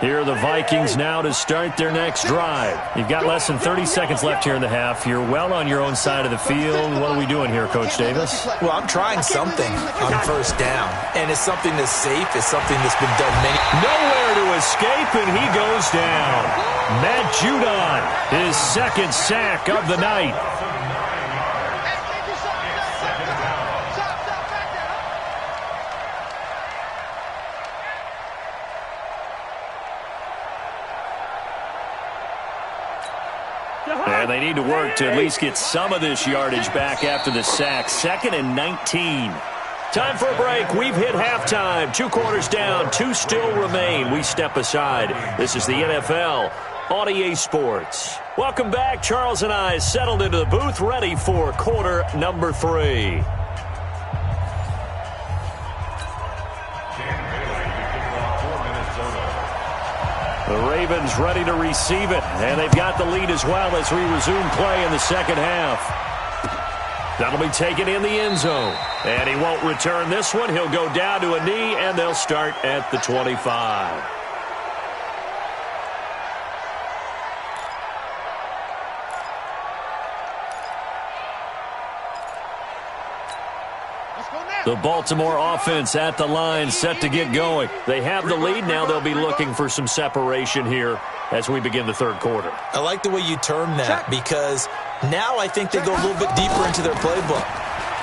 Here are the Vikings now to start their next drive. You've got less than 30 seconds left here in the half. You're well on your own side of the field. What are we doing here, Coach Davis? Well, I'm trying something on first down, and it's something that's safe. It's something that's been done many. Nowhere to escape, and he goes down. Matt Judon, his second sack of the night. And they need to work to at least get some of this yardage back after the sack. 2nd and 19. Time for a break. We've hit halftime. 2 quarters down. 2 still remain. We step aside. This is the NFL on EA Sports. Welcome back. Charles and I settled into the booth, ready for quarter number 3. The Ravens ready to receive it, and they've got the lead as well as we resume play in the second half. That'll be taken in the end zone, and he won't return this one. He'll go down to a knee, and they'll start at the 25. The Baltimore offense at the line, set to get going. They have the lead. Now they'll be looking for some separation here as we begin the third quarter. I like the way you term that, because now I think they go a little bit deeper into their playbook.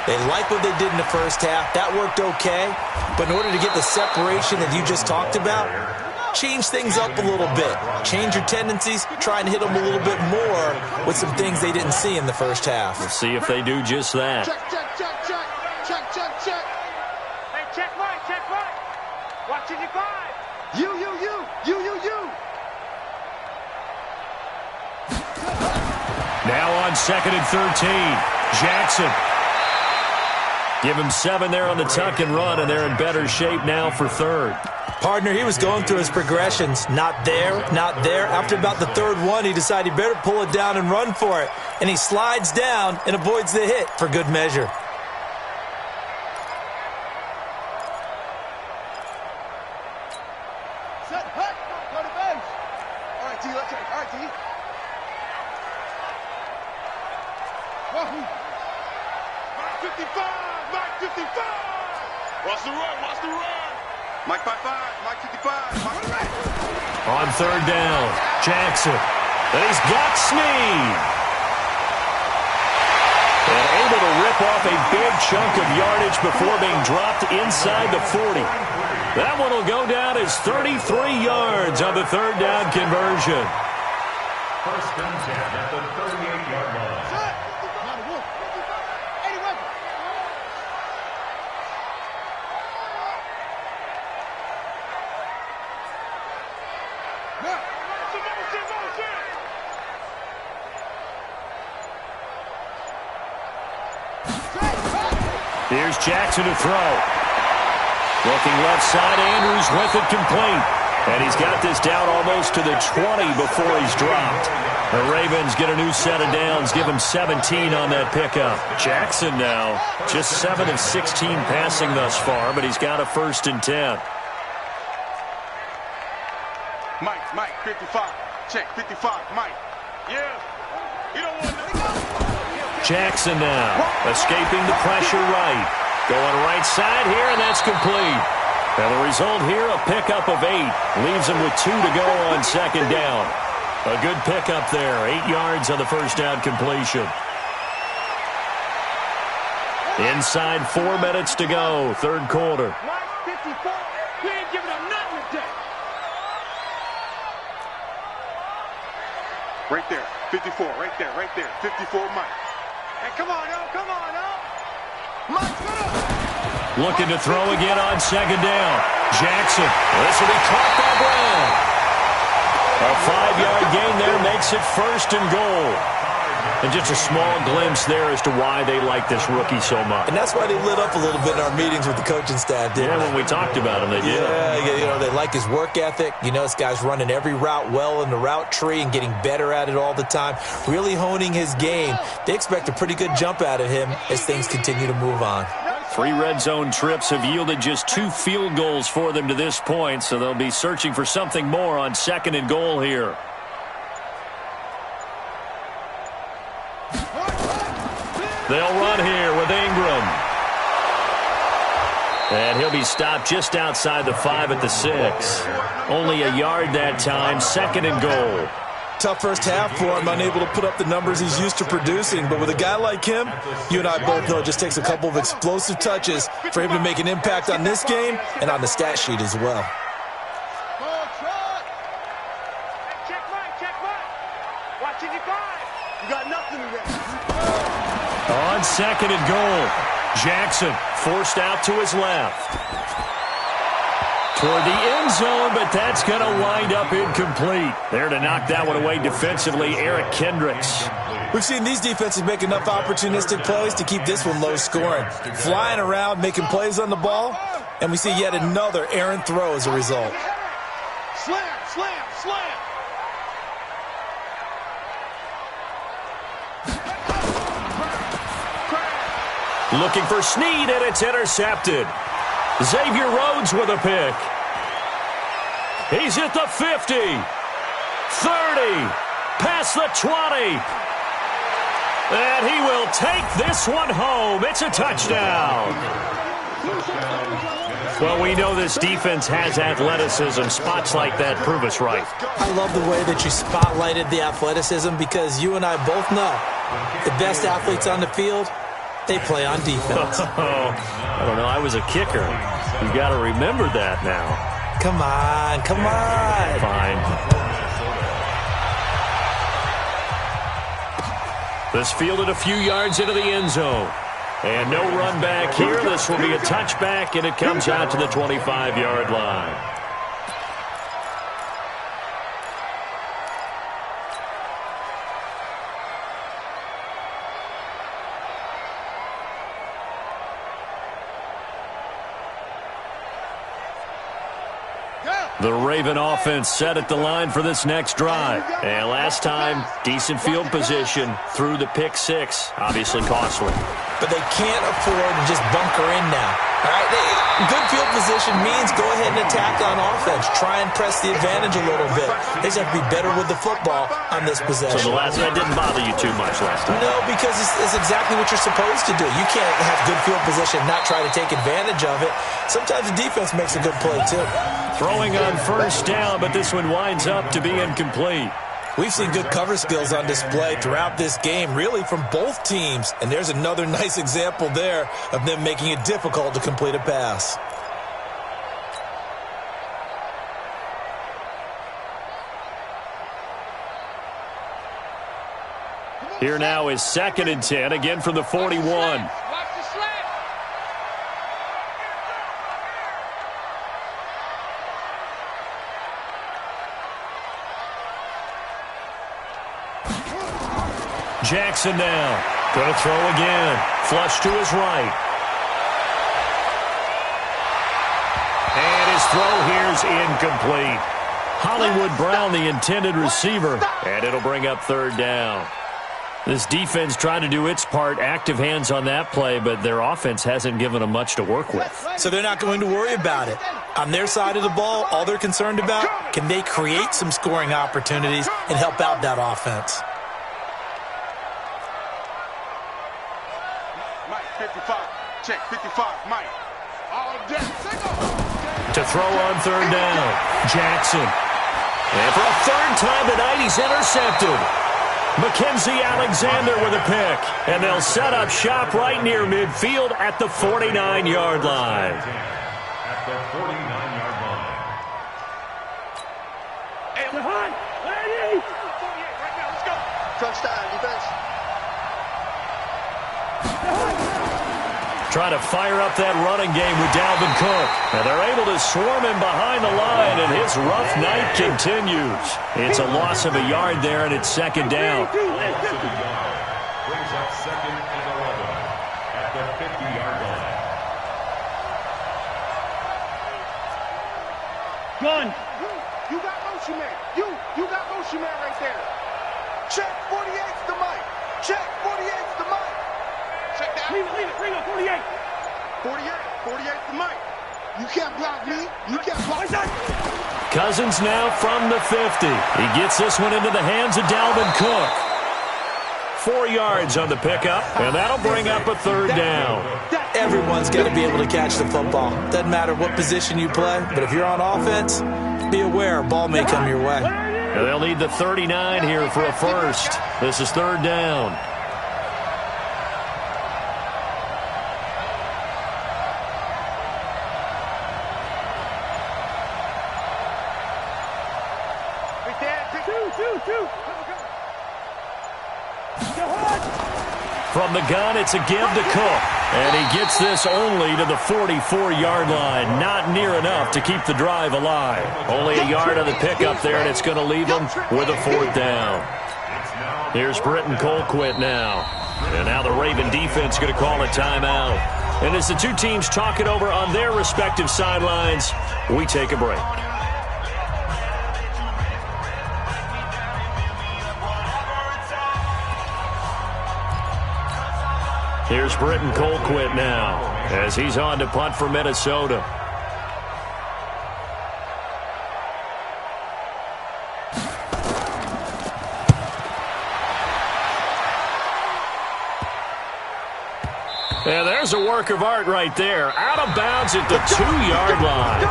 They like what they did in the first half. That worked okay. But in order to get the separation that you just talked about, change things up a little bit. Change your tendencies. Try and hit them a little bit more with some things they didn't see in the first half. We'll see if they do just that. Watching you five. You. Now on 2nd and 13. Jackson. Give him 7 there on the tuck and run, and they're in better shape now for 3rd. Partner, he was going through his progressions. Not there, not there. After about the 3rd one, he decided he better pull it down and run for it. And he slides down and avoids the hit for good measure. On 3rd down, Jackson. And he's got Snead. And able to rip off a big chunk of yardage before being dropped inside the 40. That one will go down as 33 yards on the 3rd down conversion. First and 10 at the 38-yard line. Here's Jackson to throw. Looking left side, Andrews with it complete. And he's got this down almost to the 20 before he's dropped. The Ravens get a new set of downs, give him 17 on that pickup. Jackson now just 7 of 16 passing thus far, but he's got a 1st and 10. Mike, 55. Check, 55, Mike. Yeah. You don't want to go. Jackson now escaping the pressure right. Going right side here, and that's complete. And the result here, a pickup of 8. Leaves him with 2 to go on 2nd down. A good pickup there. 8 yards on the 1st down completion. Inside 4 minutes to go, 3rd quarter. Mike, 54. We ain't giving up nothing today. Right there, 54, right there, 54, Mike. Hey, come on, Mike, Looking to throw again on 2nd down. Jackson. This will be caught by Brown. A 5-yard gain there makes it 1st and goal. And just a small glimpse there as to why they like this rookie so much. And that's why they lit up a little bit in our meetings with the coaching staff, didn't they? When we talked about him, they did. Yeah, they like his work ethic. This guy's running every route well in the route tree and getting better at it all the time, really honing his game. They expect a pretty good jump out of him as things continue to move on. 3 red zone trips have yielded just 2 field goals for them to this point, so they'll be searching for something more on 2nd and goal here. They'll run here with Ingram. And he'll be stopped just outside the 5 at the 6. Only a yard that time, 2nd and goal. Tough first half for him, unable to put up the numbers he's used to producing. But with a guy like him, you and I both know it just takes a couple of explosive touches for him to make an impact on this game and on the stat sheet as well. Check right. Watching your guard. You got nothing to get. On 2nd and goal, Jackson forced out to his left. Toward the end zone, but that's going to wind up incomplete. There to knock that one away defensively, Eric Kendricks. We've seen these defenses make enough opportunistic plays to keep this one low scoring. Flying around, making plays on the ball, and we see yet another errant throw as a result. Slam. Looking for Snead, and it's intercepted. Xavier Rhodes with a pick. He's at the 50, 30, past the 20. And he will take this one home. It's a touchdown. Well, we know this defense has athleticism. Spots like that prove us right. I love the way that you spotlighted the athleticism because you and I both know the best athletes on the field, they play on defense. I don't know. I was a kicker. You got to remember that now. Come on. Fine. This fielded a few yards into the end zone. And no run back here. This will be a touchback, and it comes out to the 25-yard line. The Raven offense set at the line for this next drive. And last time, decent field position through the pick 6. Obviously costly. But they can't afford to just bunker in now. All right, good field position means go ahead and attack on offense. Try and press the advantage a little bit. They just have to be better with the football on this possession. So the last that didn't bother you too much last time? No, because it's exactly what you're supposed to do. You can't have good field position and not try to take advantage of it. Sometimes the defense makes a good play, too. Throwing on first down, but this one winds up to be incomplete. We've seen good cover skills on display throughout this game, really from both teams. And there's another nice example there of them making it difficult to complete a pass. Here now is 2nd and 10, again from the 41. Jackson now. Going to throw again. Flush to his right. And his throw here's incomplete. Hollywood Brown, the intended receiver. And it'll bring up 3rd down. This defense tried to do its part, active hands on that play, but their offense hasn't given them much to work with. So they're not going to worry about it. On their side of the ball, all they're concerned about, can they create some scoring opportunities and help out that offense? 55, check, 55, Mike. All day. To throw on 3rd down, Jackson. And for a 3rd time tonight, he's intercepted. Mackenzie Alexander with a pick. And they'll set up shop right near midfield at the 49-yard line. At the 49-yard line. Hey, Lehan, ready? 48 right now, let's go. Touchdown, defense. Try to fire up that running game with Dalvin Cook. And they're able to swarm him behind the line, and his rough night continues. It's a loss of a yard there, and it's 2nd down. Brings up 2nd and 11 at the 50-yard line. Gun. You got motion man. You got motion man right there. Check 48's the mic. Check 48's the mic. Check that. Leave it, 48. 48 to Mike. You can't block me. You can't block me. Cousins now from the 50. He gets this one into the hands of Dalvin Cook. 4 yards on the pickup, and that'll bring up a third down. Everyone's got to be able to catch the football. Doesn't matter what position you play, but if you're on offense, be aware, ball may come your way. And they'll need the 39 here for a first. This is third down. From the gun, it's a give to Cook. And he gets this only to the 44-yard line. Not near enough to keep the drive alive. Only a yard on the pickup there, and it's going to leave him with a fourth down. Here's Britton Colquitt now. And now the Raven defense going to call a timeout. And as the two teams talk it over on their respective sidelines, we take a break. Here's Britton Colquitt now as he's on to punt for Minnesota. And there's a work of art right there. Out of bounds at the 2-yard line.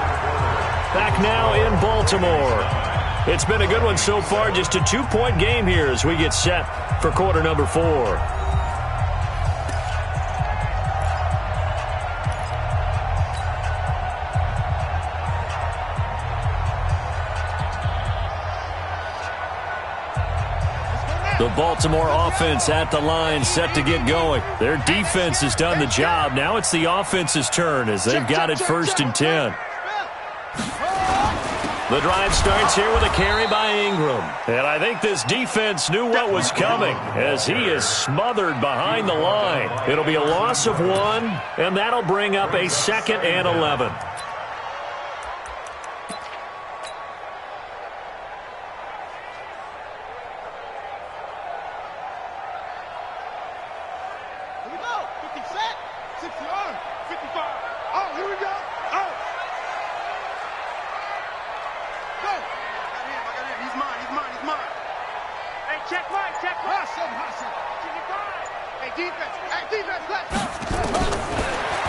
Back now in Baltimore. It's been a good one so far. Just a 2-point game here as we get set for quarter number 4. The Baltimore offense at the line, set to get going. Their defense has done the job. Now it's the offense's turn as they've got it 1st and 10. The drive starts here with a carry by Ingram. And I think this defense knew what was coming as he is smothered behind the line. It'll be a loss of 1, and that'll bring up a 2nd and 11.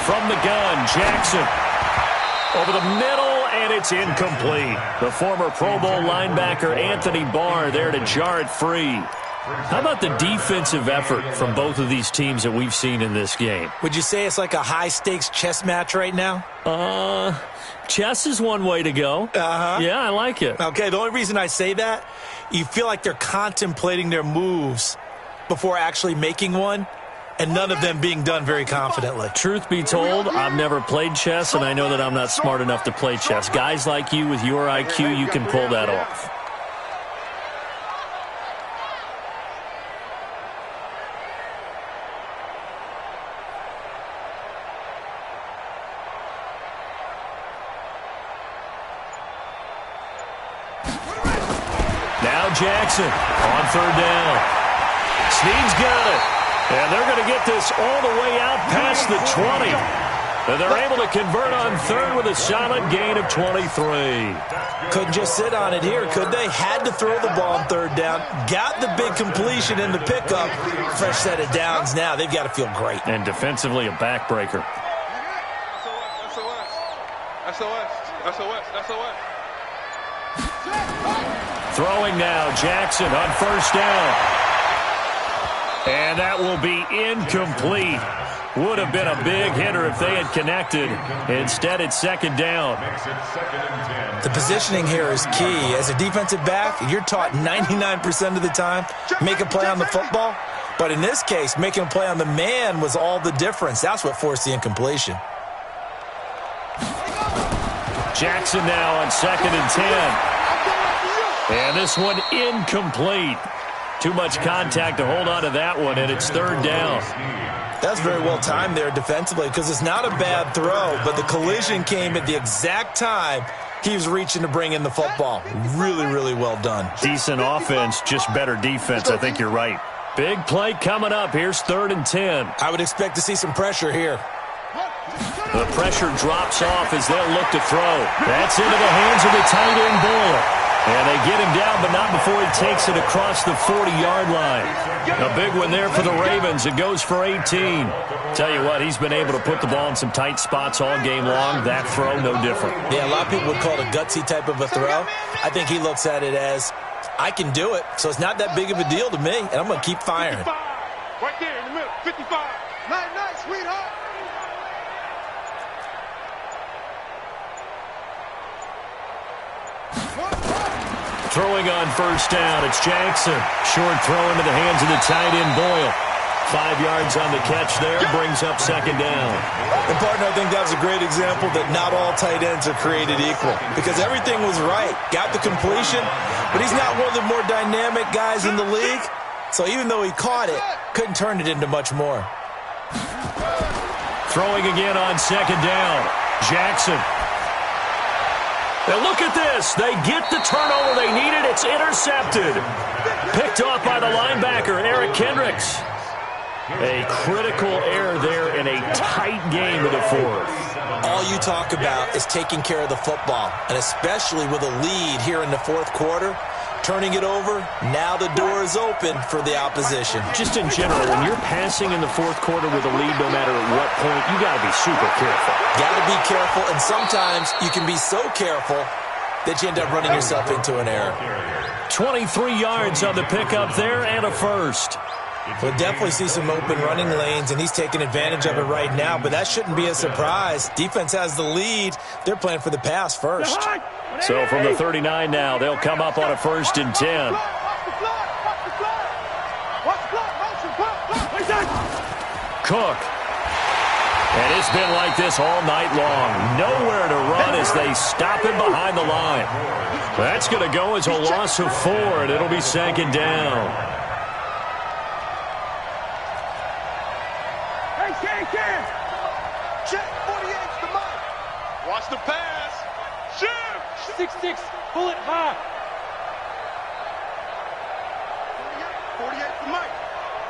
From the gun, Jackson. Over the middle, and it's incomplete. The former Pro Bowl linebacker Anthony Barr there to jar it free. How about the defensive effort from both of these teams that we've seen in this game? Would you say it's like a high-stakes chess match right now? Chess is one way to go. Yeah, I like it. Okay, the only reason I say that, you feel like they're contemplating their moves before actually making one, and none of them being done very confidently. Truth be told, I've never played chess, and I know that I'm not smart enough to play chess. Guys like you with your IQ, you can pull that off. Now Jackson on 3rd down. Snead's got it. And they're going to get this all the way out past the 20. And they're able to convert on 3rd with a solid gain of 23. Couldn't just sit on it here, could they? Had to throw the ball on 3rd down. Got the big completion in the pickup. Fresh set of downs now. They've got to feel great. And defensively, a backbreaker. SOS. Throwing now, Jackson on 1st down. And that will be incomplete. Would have been a big hitter if they had connected. Instead, it's 2nd down. The positioning here is key. As a defensive back, you're taught 99% of the time, make a play on the football. But in this case, making a play on the man was all the difference. That's what forced the incompletion. Jackson now on 2nd and 10. And this one incomplete. Too much contact to hold on to that one, and it's 3rd down. That's very well timed there defensively because it's not a bad throw, but the collision came at the exact time he was reaching to bring in the football. Really, really well done. Decent offense, just better defense. I think you're right. Big play coming up. Here's 3rd and 10. I would expect to see some pressure here. The pressure drops off as they'll look to throw. That's into the hands of the tight end, Boyle. And they get him down, but not before he takes it across the 40-yard line. A big one there for the Ravens. It goes for 18. Tell you what, he's been able to put the ball in some tight spots all game long. That throw, no different. Yeah, a lot of people would call it a gutsy type of a throw. I think he looks at it as, I can do it, so it's not that big of a deal to me, and I'm going to keep firing. 55. Right there in the middle, 55. Nice, sweetheart. Throwing on first down, it's Jackson. Short throw into the hands of the tight end, Boyle. 5 yards on the catch there, brings up second down. And, partner, I think that was a great example that not all tight ends are created equal because everything was right. Got the completion, but he's not one of the more dynamic guys in the league. So even though he caught it, couldn't turn it into much more. Throwing again on second down, Jackson. Now look at this. They get the turnover they needed. It's intercepted. Picked off by the linebacker, Eric Kendricks. A critical error there in a tight game in the fourth. All you talk about is taking care of the football, and especially with a lead here in the fourth quarter, turning it over, now the door is open for the opposition. Just in general, when you're passing in the fourth quarter with a lead, no matter at what point, you got to be super careful. Got to be careful, and sometimes you can be so careful that you end up running yourself into an error. 23 yards on the pickup there and a first. We'll definitely see some open running lanes, and he's taking advantage of it right now, but that shouldn't be a surprise. Defense has the lead. They're playing for the pass first. So from the 39 now, they'll come up on a 1st and 10. Cook. And it's been like this all night long. Nowhere to run as they stop him behind the line. That's going to go as a loss of 4, and it'll be second down. Check 48's the mark. Watch the pass. Shift. 6-6, pull it high. 48's the Mike.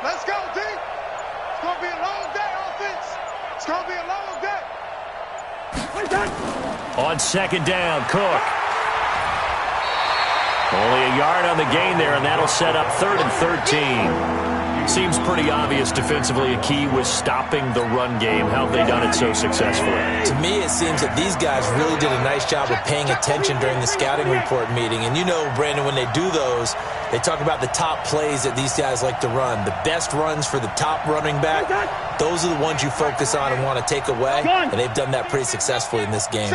Let's go, D. It's going to be a long day, offense. It's going to be a long day. On second down, Cook. Only a yard on the gain there, and that'll set up 3rd and 13. Seems pretty obvious defensively a key was stopping the run game. How have they done it so successfully? To me, it seems that these guys really did a nice job of paying attention during the scouting report meeting. And you know, Brandon, when they do those, they talk about the top plays that these guys like to run. The best runs for the top running back, those are the ones you focus on and want to take away. And they've done that pretty successfully in this game.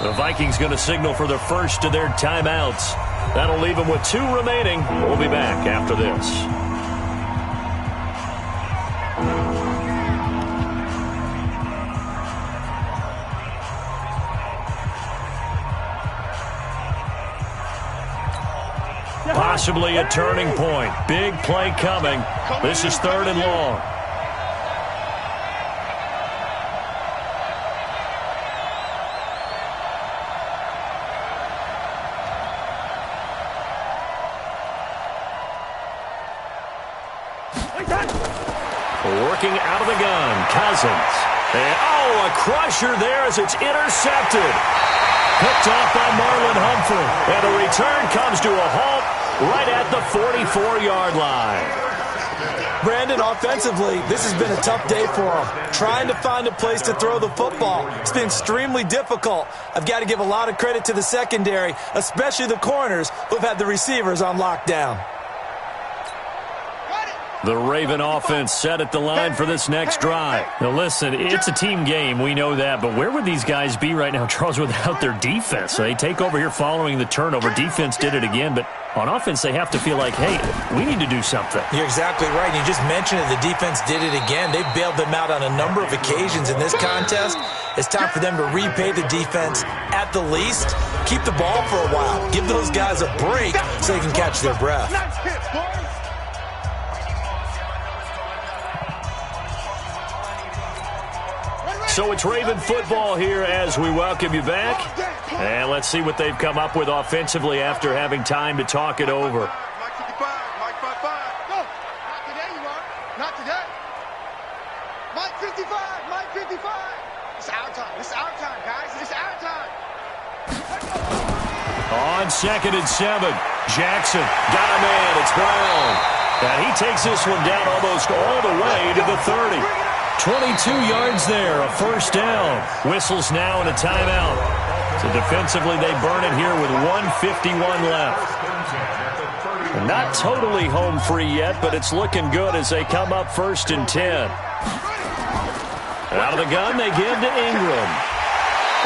The Vikings going to signal for the first of their timeouts. That'll leave them with 2 remaining. We'll be back after this. Possibly a turning point. Big play coming. This is 3rd and long. Working out of the gun, Cousins. And, a crusher there as it's intercepted. Picked off by Marlon Humphrey. And the return comes to a halt right at the 44-yard line. Brandon, offensively, this has been a tough day for him. Trying to find a place to throw the football. It's been extremely difficult. I've got to give a lot of credit to the secondary, especially the corners who've had the receivers on lockdown. The Raven offense set at the line for this next drive. Now listen, it's a team game, we know that, but where would these guys be right now, Charles, without their defense? So they take over here following the turnover. Defense did it again, but on offense they have to feel like, hey, we need to do something. You're exactly right. You just mentioned it. The defense did it again. They bailed them out on a number of occasions in this contest. It's time for them to repay the defense at the least. Keep the ball for a while. Give those guys a break so they can catch their breath. Nice hits, boys. So it's Raven football here as we welcome you back. And let's see what they've come up with offensively after having time to talk it over. Mike 55, Mike 55. No, not today you are. Not today. On 2nd and 7. Jackson got a man. It's Brown. And he takes this one down almost all the way to the 30. 22 yards there, a first down. Whistles now and a timeout. So defensively, they burn it here with 1:51 left. Not totally home free yet, but it's looking good as they come up 1st and 10. Out of the gun, they give to Ingram.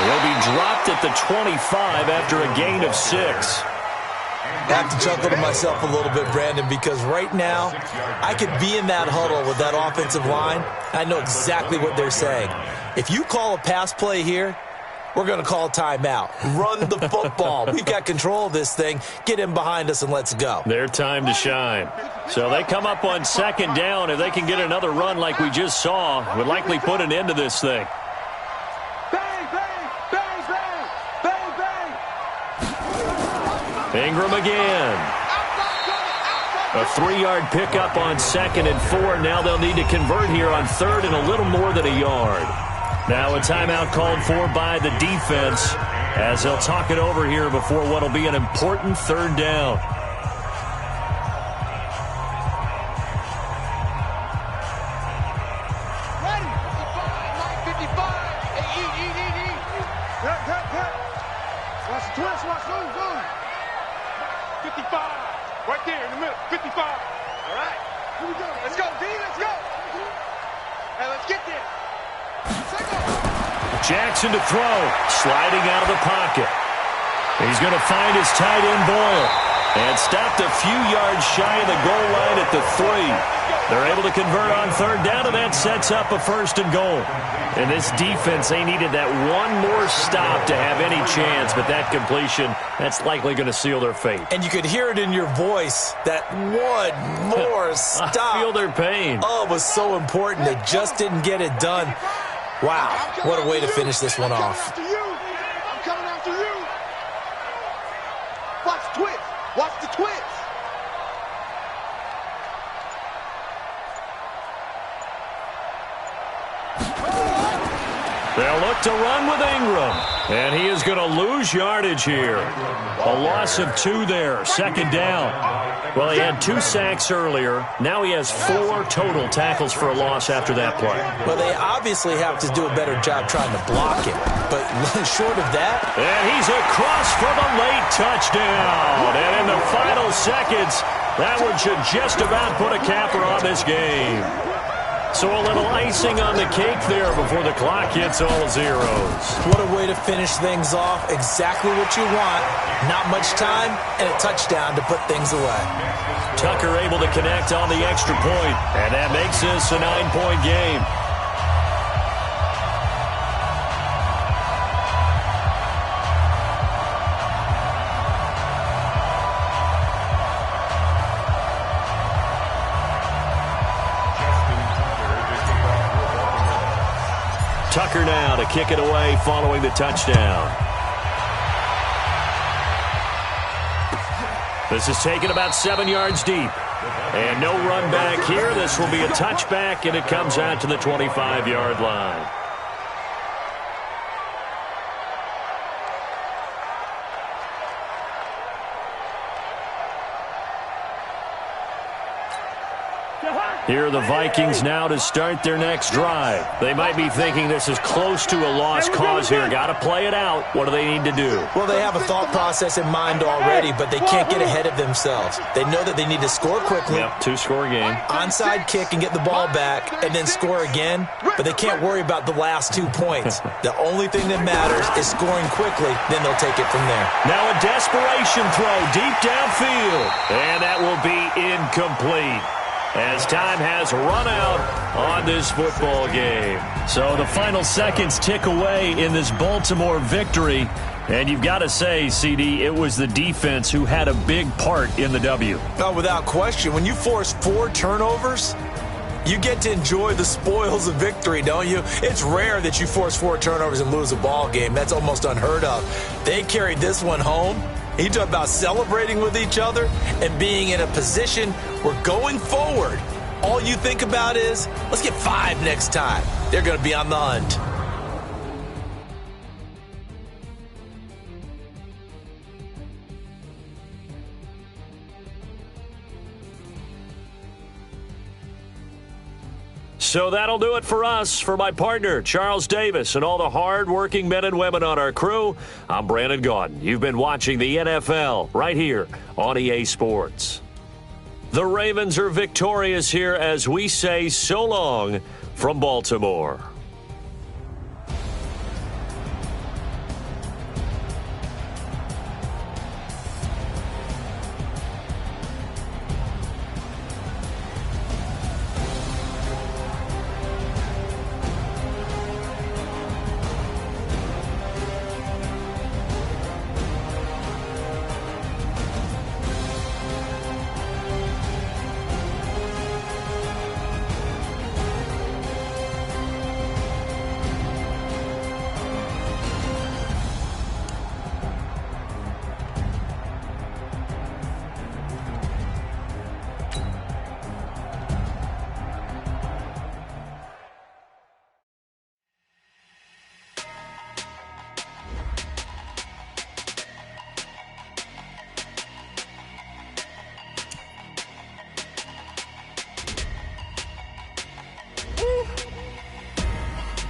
He'll be dropped at the 25 after a gain of 6. I have to chuckle to myself a little bit, Brandon, because right now I could be in that huddle with that offensive line. I know exactly what they're saying. If you call a pass play here, we're going to call a timeout. Run the football. We've got control of this thing. Get in behind us and let's go. Their time to shine. So they come up on 2nd down. If they can get another run like we just saw, would likely put an end to this thing. Bang, bang, bang, bang, bang, bang. Ingram again. A 3-yard pickup on 2nd and 4. Now they'll need to convert here on 3rd and a little more than a yard. Now a timeout called for by the defense as they'll talk it over here before what will be an important 3rd down. Ready. 55. Hey, eat. Cut. Watch the twist. Watch those. 55. Right there in the middle. 55. All right. Here we go. Let's go, D. Let's go. Hey, let's get there. Jackson to throw, sliding out of the pocket. He's going to find his tight end Boyle and stopped a few yards shy of the goal line at the 3. They're able to convert on 3rd down, and that sets up a 1st and goal. In this defense, they needed that one more stop to have any chance, but that completion, that's likely going to seal their fate. And you could hear it in your voice, that one more stop. I feel their pain. Oh, it was so important. They just didn't get it done. Wow, what a way to finish this one off. I'm coming after you. Watch the twist. Watch the twist. They'll look to run with Ingram. And he is going to lose yardage here. A loss of 2 there, 2nd down. Well, he had 2 sacks earlier. Now he has 4 total tackles for a loss after that play. Well, they obviously have to do a better job trying to block it. But short of that... And he's across for the late touchdown. And in the final seconds, that one should just about put a capper on this game. So a little icing on the cake there before the clock hits all zeros. What a way to finish things off. Exactly what you want. Not much time and a touchdown to put things away. Tucker able to connect on the extra point, and that makes this a 9-point game. Tucker now to kick it away following the touchdown. This is taken about 7 yards deep. And no run back here. This will be a touchback, and it comes out to the 25-yard line. Here are the Vikings now to start their next drive. They might be thinking this is close to a lost cause here. Got to play it out. What do they need to do? Well, they have a thought process in mind already, but they can't get ahead of themselves. They know that they need to score quickly. Yep, 2-score game. Onside kick and get the ball back and then score again, but they can't worry about the last 2 points. The only thing that matters is scoring quickly, then they'll take it from there. Now a desperation throw deep downfield, and that will be incomplete, as time has run out on this football game. So the final seconds tick away in this Baltimore victory. And you've got to say, CD, it was the defense who had a big part in the W. Oh, without question. When you force 4 turnovers, you get to enjoy the spoils of victory, don't you? It's rare that you force 4 turnovers and lose a ball game. That's almost unheard of. They carried this one home. He talked about celebrating with each other and being in a position where going forward, all you think about is, let's get 5 next time. They're going to be on the hunt. So that'll do it for us. For my partner, Charles Davis, and all the hard-working men and women on our crew, I'm Brandon Gaudin. You've been watching the NFL right here on EA Sports. The Ravens are victorious here as we say so long from Baltimore.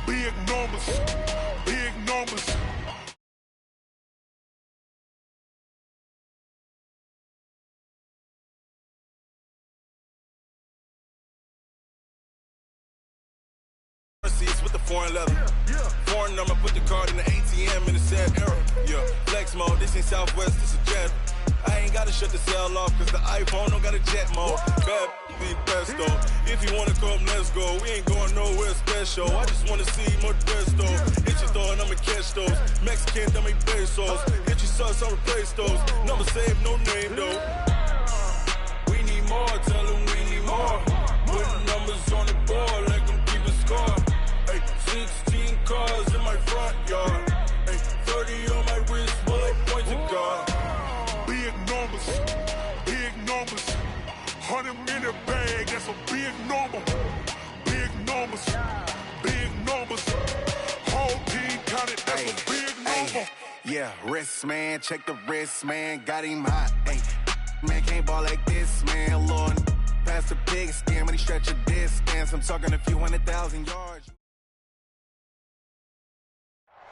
Big numbers. With the foreign leather. Foreign number, put the card in the ATM in the sad era. Yeah, flex mode, this ain't Southwest, this is jet. I ain't gotta shut the cell off, cause the iPhone don't got a jet mode. Bad be the best though. If you wanna come, let's go. We ain't going nowhere special. I just wanna see more dress though. Hit your throw and I'ma catch those. Mexican, dummy pesos. Hit your sauce, I'll replace those. Number save, no name though. We need more, tell them we need more. Put numbers on the board, let them keep a score. 16 cars in my front yard. 30 on my wrist, bullet point to God. Big numbers. 100 minute bag, that's a big number. Big numbers. Whole team counted, that's a big number. Yeah, wrist man, check the wrist man, got him hot. Man can't ball like this, man. Lord, pass the big skin when he stretch a distance. I'm talking a few 100,000 yards.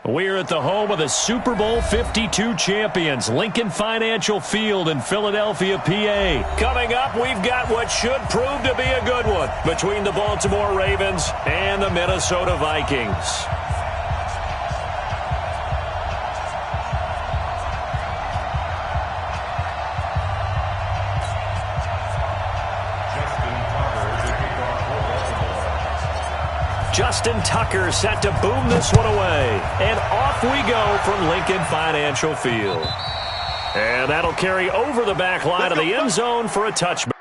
We're at the home of the Super Bowl 52 champions, Lincoln Financial Field in Philadelphia, PA. Coming up, we've got what should prove to be a good one between the Baltimore Ravens and the Minnesota Vikings. Justin Tucker set to boom this one away. And off we go from Lincoln Financial Field. And that'll carry over the back line of the end zone for a touchback.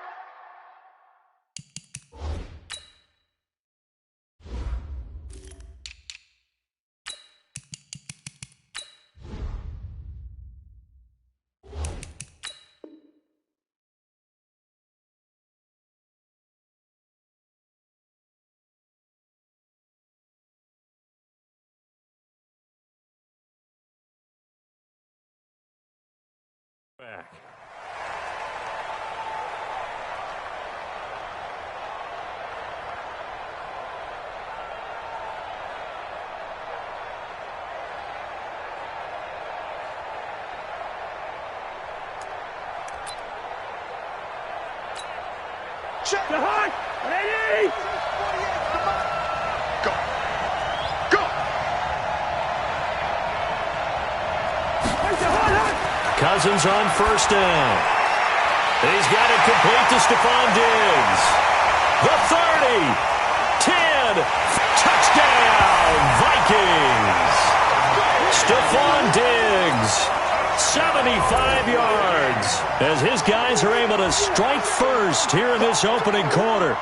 Back. Check the high. Ready? Go. Cousins on first down. He's got it complete to Stephon Diggs. The 30, 10, touchdown, Vikings. Stephon Diggs, 75 yards, as his guys are able to strike first here in this opening quarter.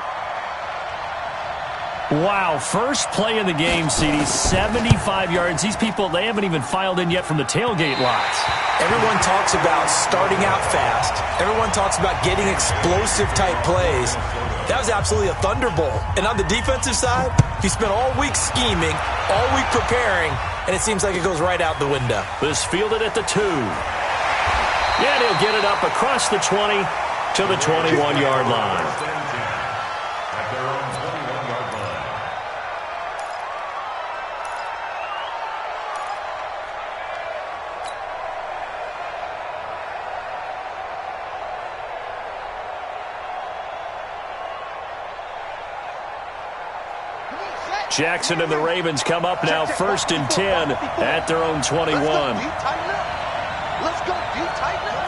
Wow, first play in the game, CD, 75 yards. These people, they haven't even filed in yet from the tailgate lots. Everyone talks about starting out fast. Everyone talks about getting explosive-type plays. That was absolutely a thunderbolt. And on the defensive side, he spent all week scheming, all week preparing, and it seems like it goes right out the window. This fielded at the 2. Yeah, he'll get it up across the 20 to the 21-yard line. At their own 21-yard line. Jackson and the Ravens come up now 1st and 10 at their own 21. Let's go, D. Tighten up. Let's go, D. Tighten up.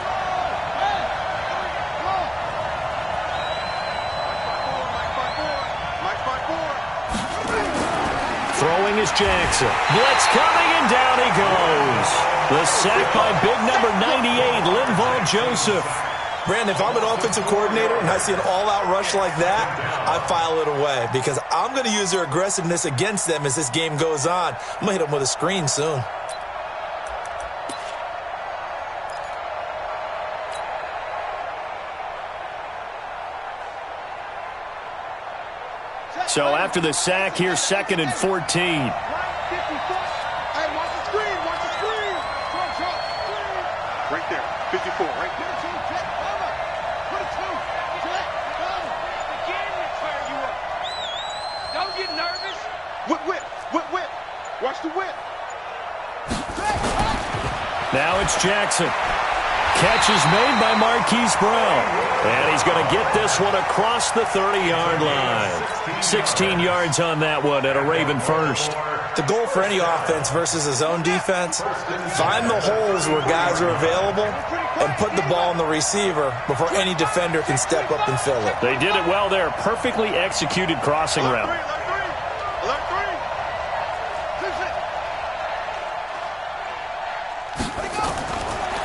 Throwing is Jackson. Blitz coming, and down he goes. The sack by big number 98, Linval Joseph. Brandon, if I'm an offensive coordinator and I see an all-out rush like that, I file it away because I'm going to use their aggressiveness against them as this game goes on. I'm going to hit them with a screen soon. So after the sack, here's 2nd and 14. Hey, watch the screen. Watch the screen. Right there. 54. Right there. Don't get nervous. Whip. Watch the whip. Now it's Jackson. Catch is made by Marquise Brown. And he's going to get this one across the 30-yard line. 16 yards on that one at a Raven first. The goal for any offense versus a zone defense, find the holes where guys are available and put the ball on the receiver before any defender can step up and fill it. They did it well there. Perfectly executed crossing route. Alert three.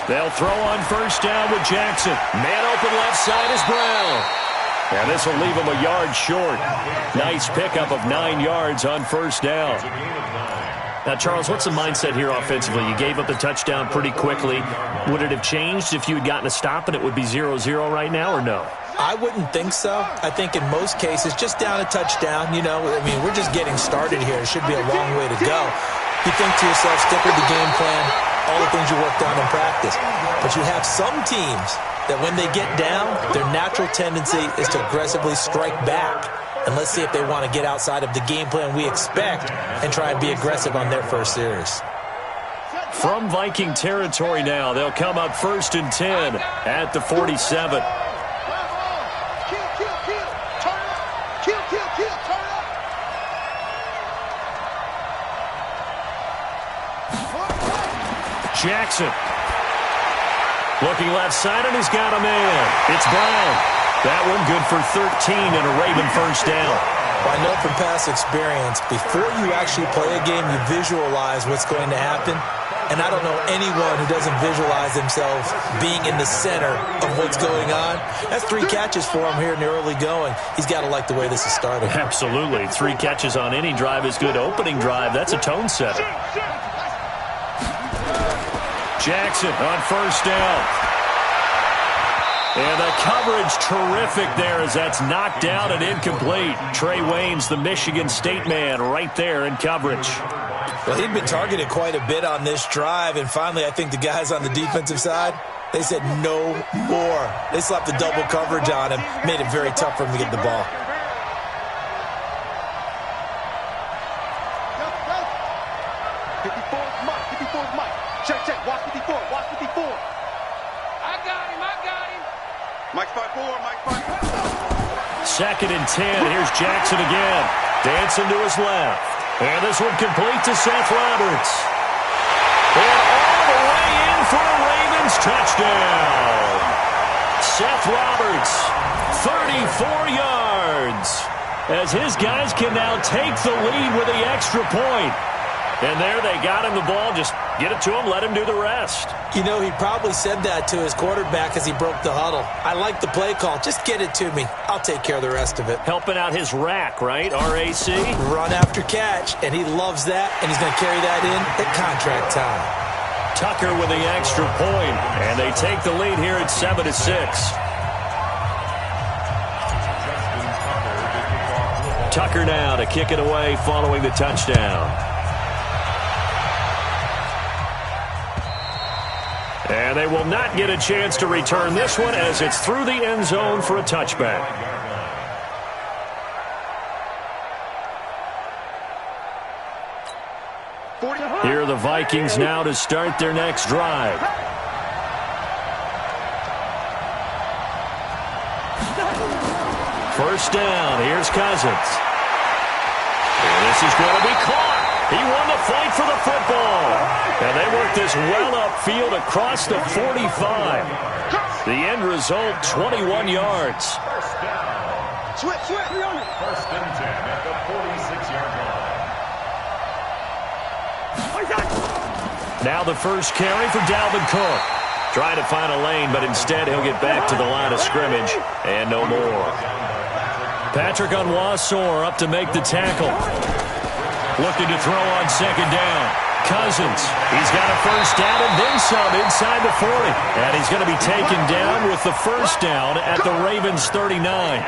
They'll throw on 1st down with Jackson. Man open left side is Brown. And this will leave him a yard short. Nice pickup of 9 yards on 1st down. Now, Charles, what's the mindset here offensively? You gave up the touchdown pretty quickly. Would it have changed if you had gotten a stop and it would be 0-0 right now, or no? I wouldn't think so. I think in most cases, just down a touchdown, we're just getting started here. It should be a long way to go. You think to yourself, stick with the game plan, all the things you worked on in practice. But you have some teams that when they get down, their natural tendency is to aggressively strike back. And let's see if they want to get outside of the game plan we expect and try and be aggressive on their first series. From Viking territory now, they'll come up 1st and 10 at the 47. Jackson. Looking left side, and he's got a man. It's Brown. That one good for 13 and a Raven 1st down. Well, I know from past experience, before you actually play a game, you visualize what's going to happen. And I don't know anyone who doesn't visualize themselves being in the center of what's going on. That's 3 catches for him here in the early going. He's got to like the way this is starting. Absolutely. 3 catches on any drive is good. Opening drive, that's a tone setter. Jackson on 1st down. And the coverage terrific there as that's knocked down and incomplete. Trey Waynes, the Michigan State man, right there in coverage. Well, he'd been targeted quite a bit on this drive, and finally I think the guys on the defensive side, they said no more. They slapped the double coverage on him, made it very tough for him to get the ball. Check. Watch 54. Watch 54. I got him. Mike 5-4. 2nd and 10. Here's Jackson again. Dancing to his left. And this one complete to Seth Roberts. And all the way in for a Ravens touchdown. Seth Roberts, 34 yards. As his guys can now take the lead with the extra point. And there they got him the ball. Just get it to him, let him do the rest. You know, he probably said that to his quarterback as he broke the huddle. I like the play call. Just get it to me. I'll take care of the rest of it. Helping out his rack, right? RAC? Run after catch, and he loves that, and he's going to carry that in at contract time. Tucker with the extra point, and they take the lead here at 7-6. Tucker now to kick it away following the touchdown. And they will not get a chance to return this one as it's through the end zone for a touchback. Here are the Vikings now to start their next drive. First down, here's Cousins. This is going to be caught. He won the fight for the football. And they work this well upfield across the 45. The end result, 21 yards. First down. Switch. First and 10 at the 46-yard line. Now the first carry for Dalvin Cook. Trying to find a lane, but instead he'll get back to the line of scrimmage and no more. Patrick Onwuasor up to make the tackle. Looking to throw on second down. Cousins, he's got a first down and then some inside the 40. And he's going to be taken down with the first down at the Ravens' 39.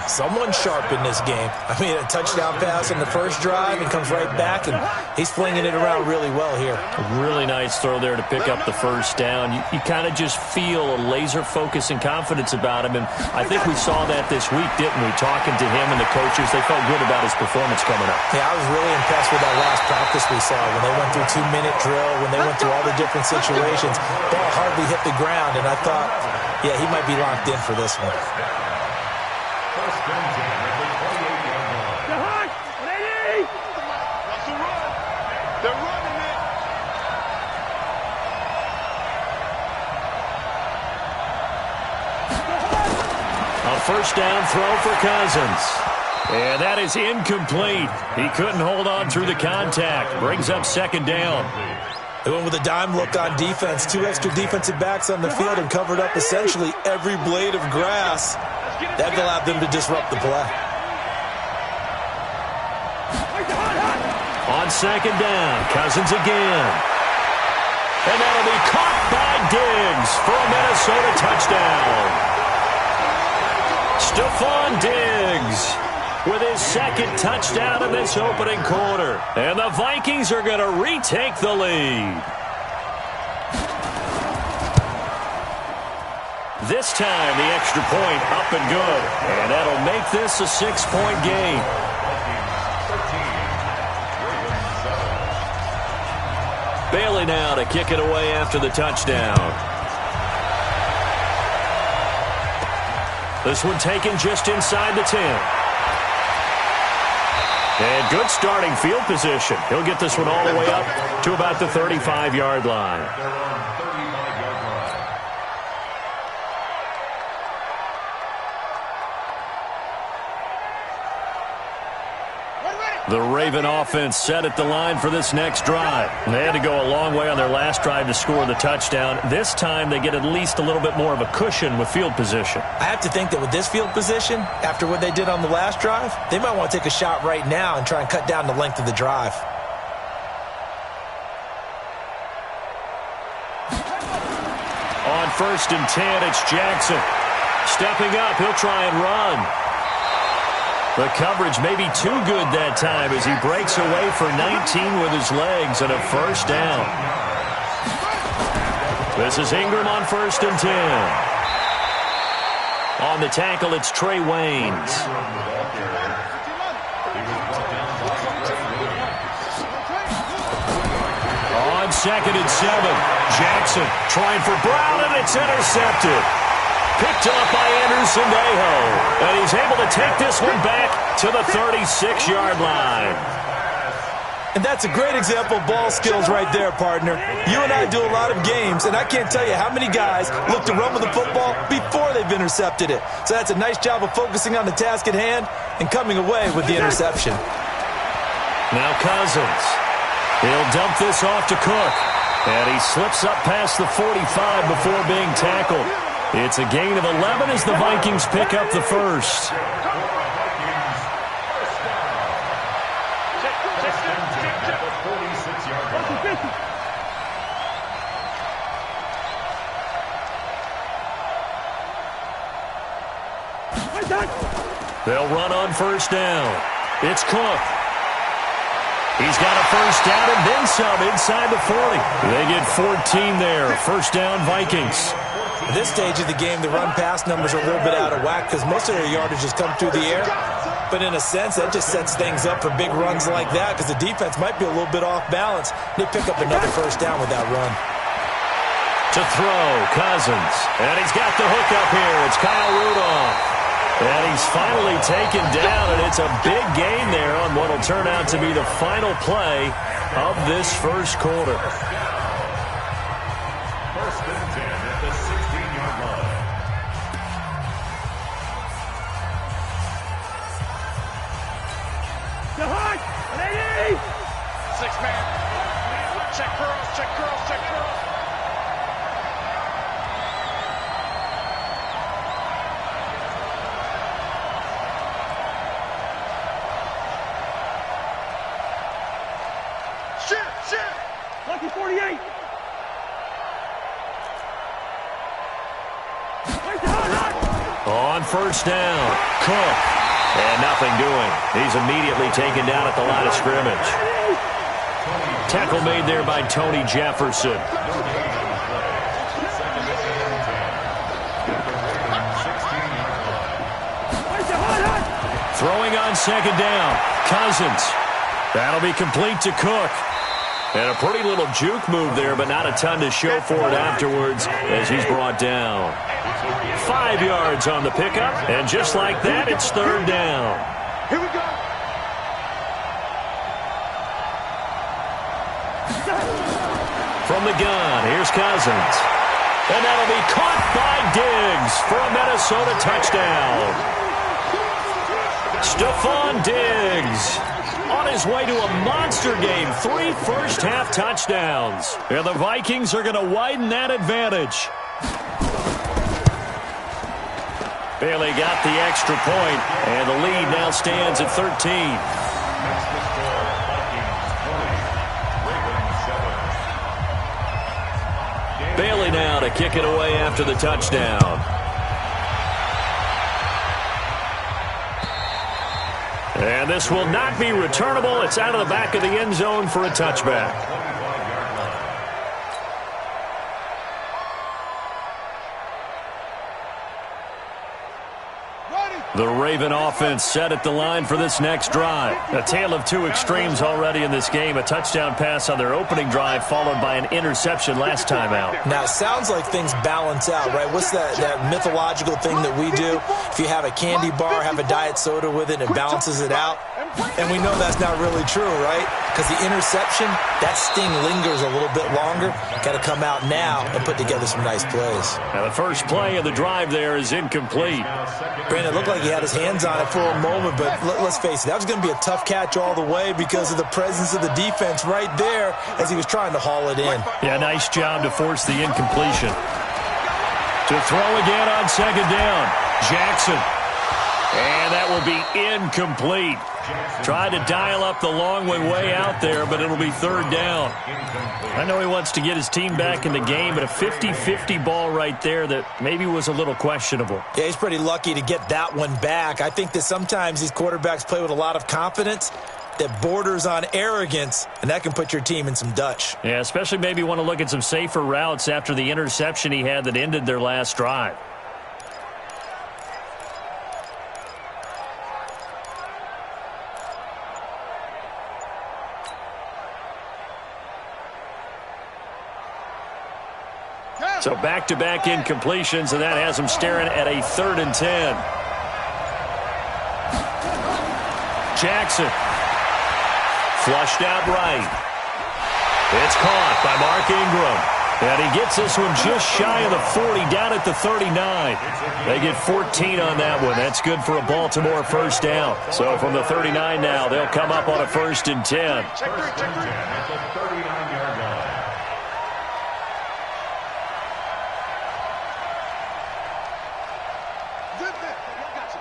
Someone sharp in this game. I mean, a touchdown pass on the first drive and comes right back, and he's flinging it around really well here. A really nice throw there to pick up the first down. You kind of just feel a laser focus and confidence about him, and I think we saw that this week, didn't we? Talking to him and the coaches, they felt good about his performance coming up. Yeah, I was really impressed with that last practice we saw when they went through 2-minute drill, when they went through all the different situations. Ball hardly hit the ground, and I thought, yeah, he might be locked in for this one. First and 10 at the 28-yard line. That's a run. They're running it. A first down throw for Cousins. And that is incomplete. He couldn't hold on through the contact. Brings up second down. They went with a dime look on defense. 2 extra defensive backs on the field and covered up essentially every blade of grass. That allowed them to disrupt the play. On second down, Cousins again. And that'll be caught by Diggs for a Minnesota touchdown. Stephon Diggs with his second touchdown in this opening quarter. And the Vikings are going to retake the lead. This time, the extra point up and good. And that'll make this a 6-point game. Bailey now to kick it away after the touchdown. This one taken just inside the 10. And good starting field position. He'll get this one all the way up to about the 35-yard line. The Raven offense set at the line for this next drive. They had to go a long way on their last drive to score the touchdown. This time they get at least a little bit more of a cushion with field position. I have to think that with this field position, after what they did on the last drive, they might want to take a shot right now and try and cut down the length of the drive. On first and 10, it's Jackson. Stepping up, he'll try and run. The coverage may be too good that time as he breaks away for 19 with his legs and a first down. This is Ingram on first and 10. On the tackle, it's Trey Waynes. On second and 7, Jackson trying for Brown, and it's intercepted. Picked up by Anderson-Dejo. And he's able to take this one back to the 36-yard line. And that's a great example of ball skills right there, partner. You and I do a lot of games, and I can't tell you how many guys look to run with the football before they've intercepted it. So that's a nice job of focusing on the task at hand and coming away with the interception. Now Cousins. He'll dump this off to Cook. And he slips up past the 45 before being tackled. It's a gain of 11 as the Vikings pick up the first. They'll run on first down. It's Cook. He's got a first down and then some inside the 40. They get 14 there. First down, Vikings. At this stage of the game, the run-pass numbers are a little bit out of whack because most of their yardage has come through the air. But in a sense, that just sets things up for big runs like that because the defense might be a little bit off balance. They pick up another first down with that run. To throw, Cousins. And he's got the hook up here. It's Kyle Rudolph. And he's finally taken down, and it's a big gain there on what will turn out to be the final play of this first quarter. First and 10 at the 16-yard line. Six-man. Check curls, check curls, check curls. Shit! Lucky 48. On first down, Cook. And nothing doing. He's immediately taken down at the line of scrimmage. Tackle made there by Tony Jefferson. Throwing on second down, Cousins. That'll be complete to Cook. And a pretty little juke move there, but not a ton to show for it afterwards as he's brought down. 5 yards on the pickup, and just like that, it's third down. Here we go. From the gun, here's Cousins. And that'll be caught by Diggs for a Minnesota touchdown. Stephon Diggs on his way to a monster game. 3 first-half touchdowns. And the Vikings are going to widen that advantage. Bailey got the extra point, and the lead now stands at 13. Bailey now to kick it away after the touchdown. And this will not be returnable. It's out of the back of the end zone for a touchback. The Raven offense set at the line for this next drive. A tale of two extremes already in this game. A touchdown pass on their opening drive followed by an interception last time out. Now, it sounds like things balance out, right? What's that mythological thing that we do? If you have a candy bar, have a diet soda with it, it balances it out. And we know that's not really true, right? Because the interception, that sting lingers a little bit longer. Got to come out now and put together some nice plays. Now the first play of the drive there is incomplete. Brandon, it looked like he had his hands on it for a moment, but let's face it, that was going to be a tough catch all the way because of the presence of the defense right there as he was trying to haul it in. Yeah, nice job to force the incompletion. To throw again on second down, Jackson. And that will be incomplete. Tried to dial up the long way out there, but it'll be third down. I know he wants to get his team back in the game, but a 50-50 ball right there that maybe was a little questionable. Yeah, he's pretty lucky to get that one back. I think that sometimes these quarterbacks play with a lot of confidence that borders on arrogance, and that can put your team in some Dutch. Yeah, especially maybe want to look at some safer routes after the interception he had that ended their last drive. So back-to-back incompletions, and that has him staring at a 3rd and 10. Jackson. Flushed out right. It's caught by Mark Ingram. And he gets this one just shy of the 40, down at the 39. They get 14 on that one. That's good for a Baltimore first down. So from the 39 now, they'll come up on a 1st and 10. First and 10 at the 39-yard line.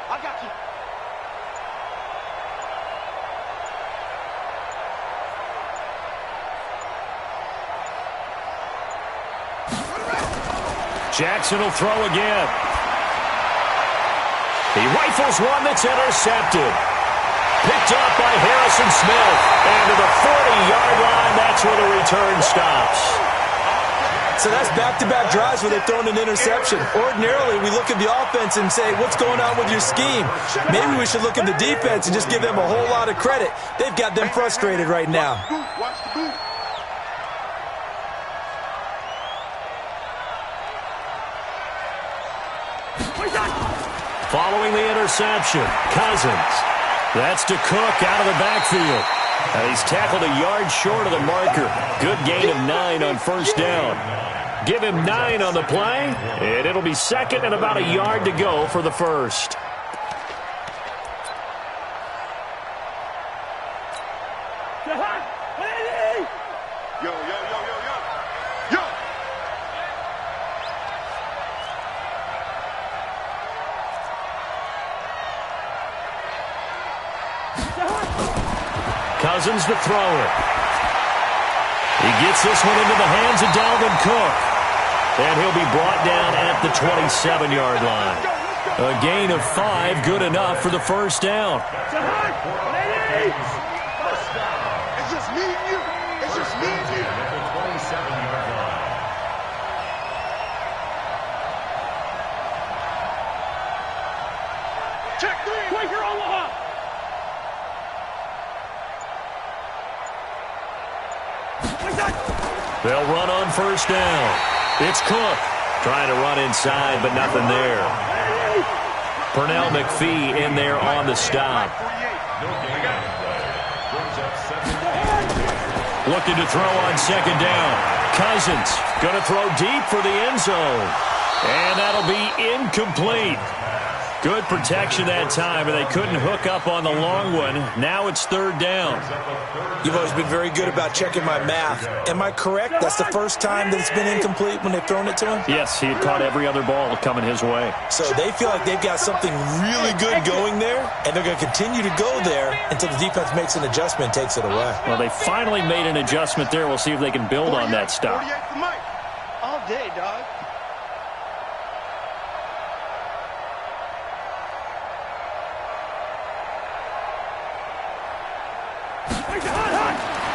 I got you. Jackson will throw again. He rifles one that's intercepted. Picked up by Harrison Smith. And to the 40-yard line, that's where the return stops. So that's back-to-back drives where they've thrown an interception. Ordinarily, we look at the offense and say, what's going on with your scheme? Maybe we should look at the defense and just give them a whole lot of credit. They've got them frustrated right now. Watch the boot. Following the interception, Cousins. That's to Cook out of the backfield. He's tackled a yard short of the marker. Good gain of 9 on first down. Give him 9 on the play, and it'll be second and about a yard to go for the first. Yo, yo, yo, yo, yo. Yo! Cousins to throw it. He gets this one into the hands of Dalvin Cook. And he'll be brought down at the 27-yard line. A gain of 5, good enough for the first down. It's just me and you. It's just me and you. At the 27-yard line. Check 3. Quaker Omaha. They'll run on first down. It's Cook trying to run inside, but nothing there. Pernell McPhee in there on the stop. Looking to throw on second down. Cousins going to throw deep for the end zone. And that'll be incomplete. Good protection that time, and they couldn't hook up on the long one. Now it's third down. You've always been very good about checking my math. Am I correct? That's the first time that it's been incomplete when they've thrown it to him? Yes, he had caught every other ball coming his way. So they feel like they've got something really good going there, and they're going to continue to go there until the defense makes an adjustment and takes it away. Well, they finally made an adjustment there. We'll see if they can build on that stop. 48 for Mike. All day, dog.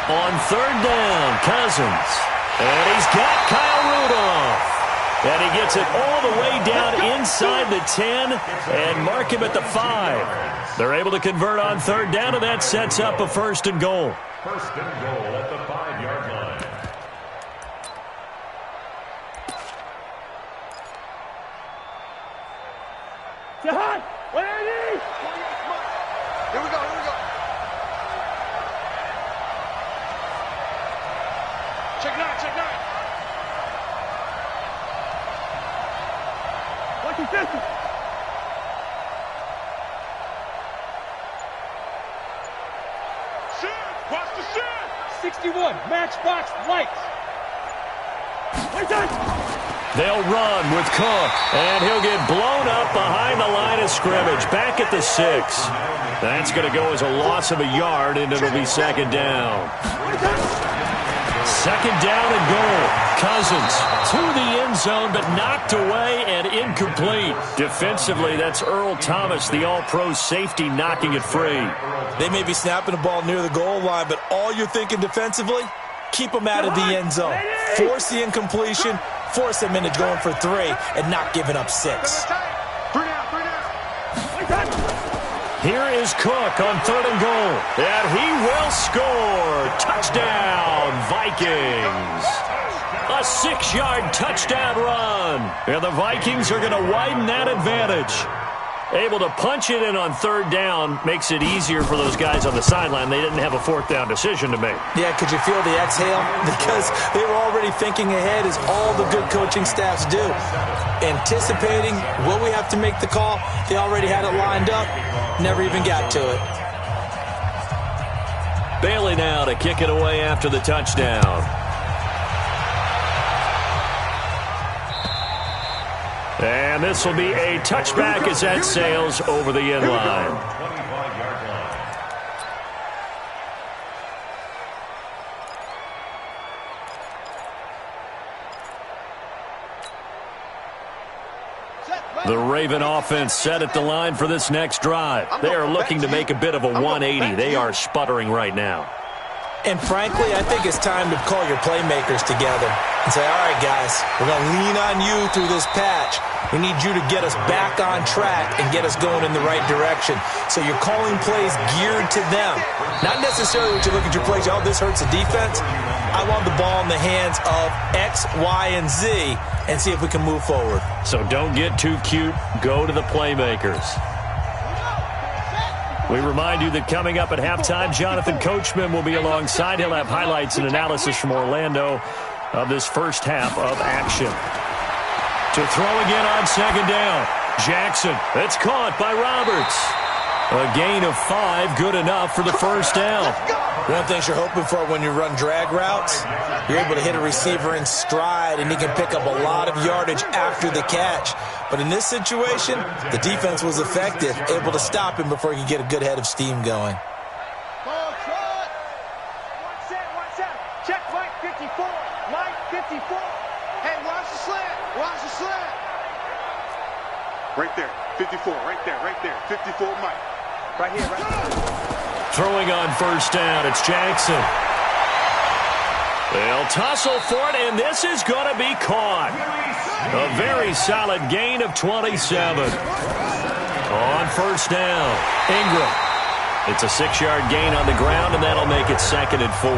On third down, Cousins. And he's got Kyle Rudolph. And he gets it all the way down inside the 10 and mark him at the 5. They're able to convert on third down, and that sets up a first and goal. First and goal at the 5-yard line. Jahan, what I need? Here we go, here we go. Check 9, check 9. Watch your distance. Shin, watch the shin. 61, matchbox lights. Wait time. They'll run with Cook, and he'll get blown up behind the line of scrimmage, back at the 6. That's going to go as a loss of a yard, and it'll be second down. Second down and goal. Cousins to the end zone, but knocked away and incomplete. Defensively, that's Earl Thomas, the all-pro safety, knocking it free. They may be snapping the ball near the goal line, but all you're thinking defensively, keep them out of the end zone. Force the incompletion, force them into going for 3, and not giving up 6. Here is Cook on third and goal, and he will score. Touchdown, Vikings. A 6-yard touchdown run, and the Vikings are going to widen that advantage. Able to punch it in on third down makes it easier for those guys on the sideline. They didn't have a fourth down decision to make. Yeah, could you feel the exhale? Because they were already thinking ahead, as all the good coaching staffs do. Anticipating, will we have to make the call? They already had it lined up. Never even got to it. Bailey now to kick it away after the touchdown. And this will be a touchback as that sails over the end line. 25-yard line. The Raven offense set at the line for this next drive. They are looking to make a bit of a 180. They are sputtering right now. And frankly, I think it's time to call your playmakers together and say, all right, guys, we're going to lean on you through this patch. We need you to get us back on track and get us going in the right direction. So you're calling plays geared to them. Not necessarily what you look at your plays, oh, this hurts the defense. I want the ball in the hands of X, Y, and Z and see if we can move forward. So don't get too cute. Go to the playmakers. We remind you that coming up at halftime, Jonathan Coachman will be alongside. He'll have highlights and analysis from Orlando of this first half of action. To throw again on second down. Jackson, that's caught by Roberts. A gain of 5, good enough for the first down. One thing you're hoping for when you run drag routes, you're able to hit a receiver in stride, and he can pick up a lot of yardage after the catch. But in this situation, the defense was effective, able to stop him before he could get a good head of steam going. One set. Check Mike 54. Mike 54. Hey, watch the slant. Watch the slant. Right there. 54. Right there. 54 Mike. Right here. Throwing on first down, it's Jackson. They'll tussle for it, and this is going to be caught. A very solid gain of 27. On first down, Ingram. It's a 6-yard gain on the ground, and that'll make it 2nd and 4.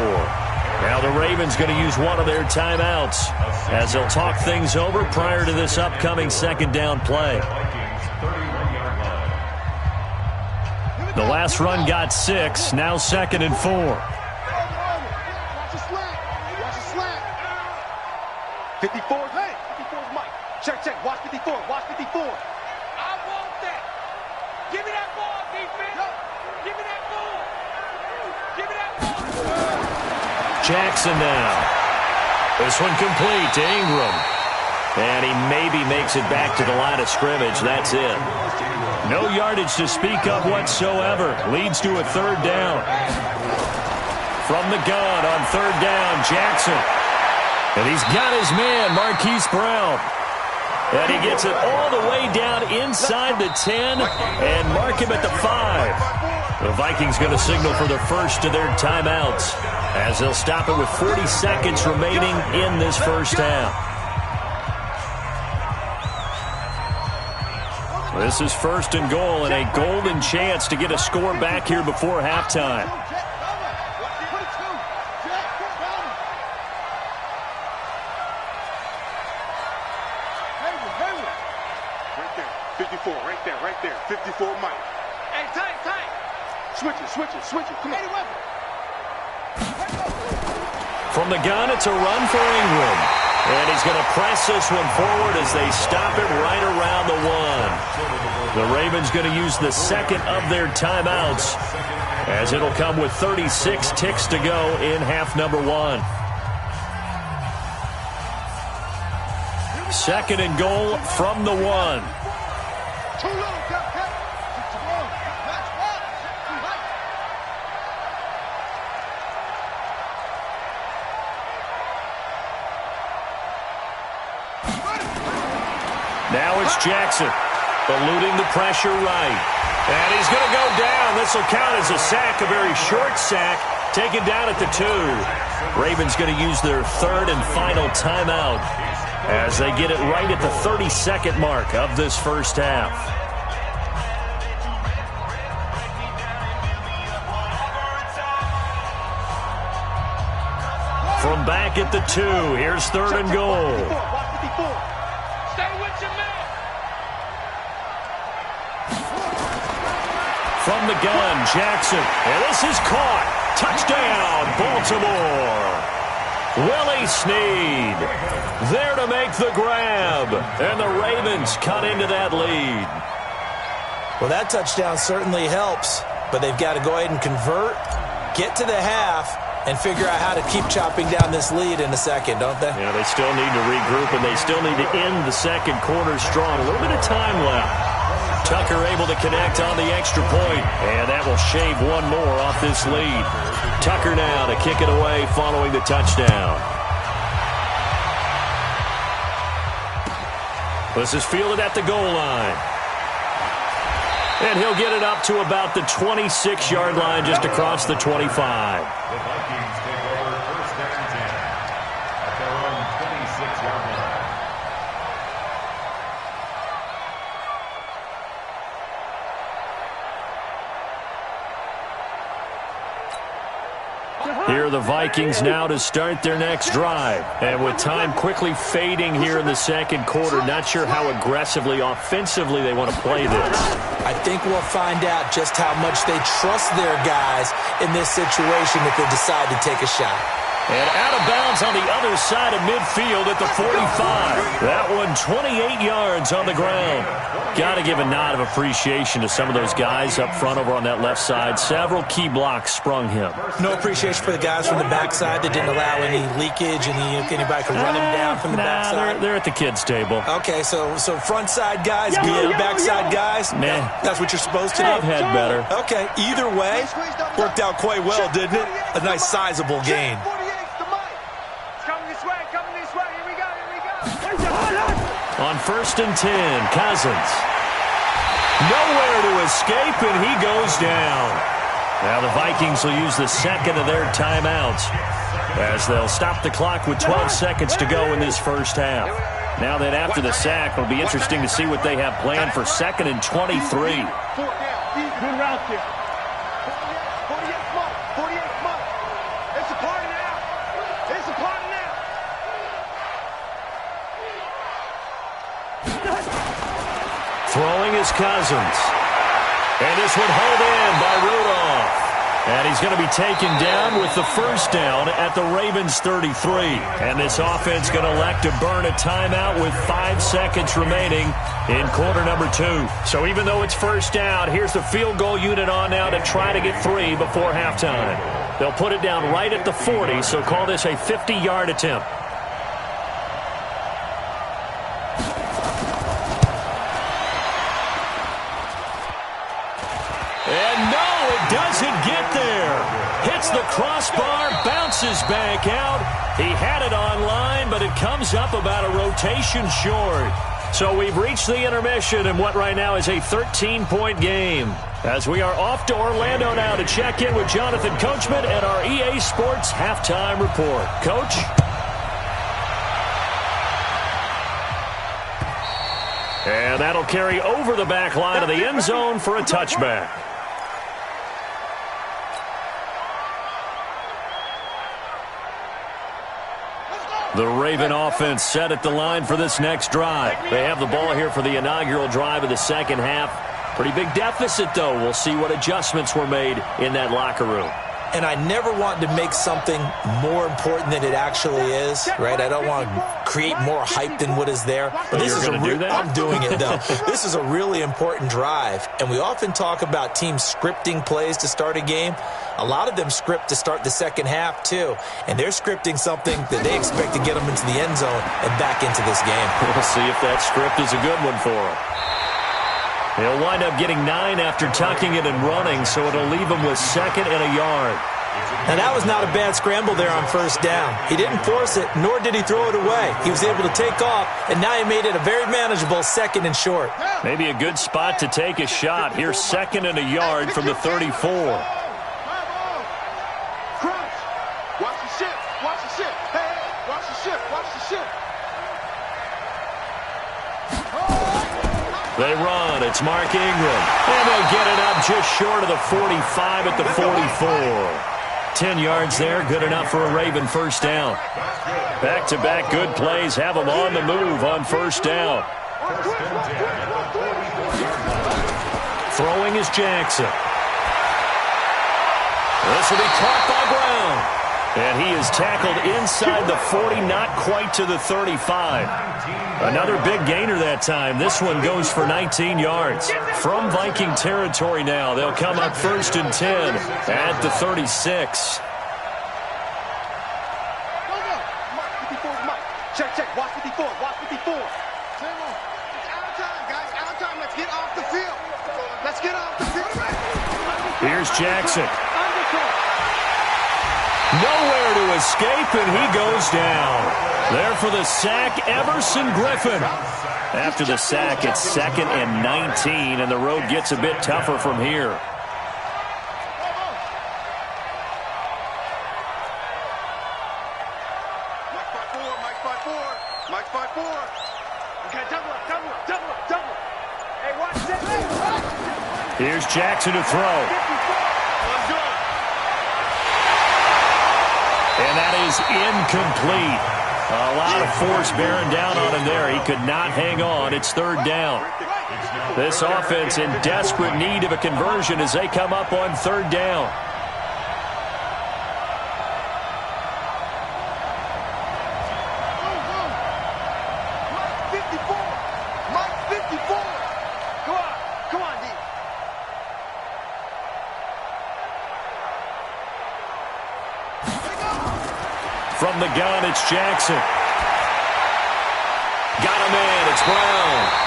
Now the Ravens going to use one of their timeouts as they'll talk things over prior to this upcoming second down play. The last run got 6, now 2nd and 4. Watch the slant. 54. Hey, 54's Mike. Check. Watch 54. I want that. Give me that ball, defense. Give me that ball. Jackson now. This one complete to Ingram. And he maybe makes it back to the line of scrimmage. That's it. No yardage to speak of whatsoever. Leads to a 3rd down. From the gun on 3rd down, Jackson. And he's got his man, Marquise Brown. And he gets it all the way down inside the 10 and mark him at the 5. The Vikings going to signal for the first of their timeouts as they'll stop it with 40 seconds remaining in this first half. This is 1st and goal and a golden chance to get a score back here before halftime. Right there. 54 Mike. Hey, tight. Switch it. Come on. From the gun, it's a run for Ingram. And he's going to press this one forward as they stop it right around the 1. The Ravens going to use the 2nd of their timeouts as it'll come with 36 ticks to go in half number 1. 2nd and goal from the 1. Too little, Cap. Now it's Jackson, eluding the pressure right. And he's going to go down. This will count as a sack, a very short sack, taken down at the 2. Ravens going to use their 3rd and final timeout as they get it right at the 32nd mark of this first half. From back at the 2, here's 3rd and goal. Stay with your man. From the gun, Jackson. And this is caught. Touchdown, Baltimore. Willie Snead there to make the grab. And the Ravens cut into that lead. Well, that touchdown certainly helps, but they've got to go ahead and convert, get to the half, and figure out how to keep chopping down this lead in a second, don't they? Yeah, they still need to regroup, and they still need to end the second quarter strong. A little bit of time left. Tucker able to connect on the extra point, and that will shave one more off this lead. Tucker now to kick it away following the touchdown. This is fielded at the goal line. And he'll get it up to about the 26-yard line, just across the 25. The Vikings take over 1st down 10 at their own 26-yard line. Here are the Vikings now to start their next drive. And with time quickly fading here in the second quarter, not sure how aggressively, offensively they want to play this. I think we'll find out just how much they trust their guys in this situation if they decide to take a shot. And out of bounds on the other side of midfield at the 45. That one 28 yards on the ground. Got to give a nod of appreciation to some of those guys up front over on that left side. Several key blocks sprung him. No appreciation for the guys from the backside that didn't allow any leakage, anybody could run him down from the backside. They're at the kids' table. Okay, so front side guys being backside guys? Man, that's what you're supposed to do? I've had better. Okay, either way, worked out quite well, didn't it? A nice sizable gain. On 1st and 10, Cousins. Nowhere to escape, and he goes down. Now the Vikings will use the second of their timeouts as they'll stop the clock with 12 seconds to go in this first half. Now that after the sack, it'll be interesting to see what they have planned for 2nd and 23. Good route there. 48 month. It's a party now. It's a party now. Throwing is Cousins. And this one hauled in by Rudolph. And he's going to be taken down with the first down at the Ravens' 33. And this offense going to elect to burn a timeout with 5 seconds remaining in quarter number 2. So even though it's first down, here's the field goal unit on now to try to get 3 before halftime. They'll put it down right at the 40, so call this a 50-yard attempt. Doesn't get there. Hits the crossbar, bounces back out. He had it online, but it comes up about a rotation short. So we've reached the intermission in what right now is a 13-point game. As we are off to Orlando now to check in with Jonathan Coachman and our EA Sports Halftime Report. Coach? And that'll carry over the back line of the end zone for a touchback. The Raven offense set at the line for this next drive. They have the ball here for the inaugural drive of the second half. Pretty big deficit, though. We'll see what adjustments were made in that locker room. And I never want to make something more important than it actually is, right? I don't want to create more hype than what is there. But this is I'm doing it, though. This is a really important drive. And we often talk about teams scripting plays to start a game. A lot of them script to start the second half, too. And they're scripting something that they expect to get them into the end zone and back into this game. We'll see if that script is a good one for them. He'll wind up getting 9 after tucking it and running, so it'll leave him with 2nd and a yard. Now, that was not a bad scramble there on first down. He didn't force it, nor did he throw it away. He was able to take off, and now he made it a very manageable 2nd and short. Maybe a good spot to take a shot. Here's 2nd and a yard from the 34. Crunch. Watch the ship. Watch the ship. Hey, watch the ship. Watch the ship. They run. It's Mark Ingram. And they'll get it up just short of the 45 at the 44. 10 yards there. Good enough for a Raven first down. Back-to-back good plays have them on the move on first down. Throwing is Jackson. This will be caught by Brown. And he is tackled inside the 40, not quite to the 35. Another big gainer that time. This one goes for 19 yards. From Viking territory now, they'll come up 1st and 10 at the 36. Check. Watch 54. Watch 54. It's out of time, guys. Out of time. Let's get off the field. Let's get off the field. Here's Jackson. Nowhere to escape, and he goes down. There for the sack, Everson Griffin. After the sack, it's 2nd and 19, and the road gets a bit tougher from here. Mike 5-4. Okay, double up. Hey, watch this. Hey. Here's Jackson to throw. And that is incomplete. A lot of force bearing down on him there. He could not hang on. It's third down. This offense in desperate need of a conversion as they come up on third down. From the gun, it's Jackson. Got him in. It's Brown.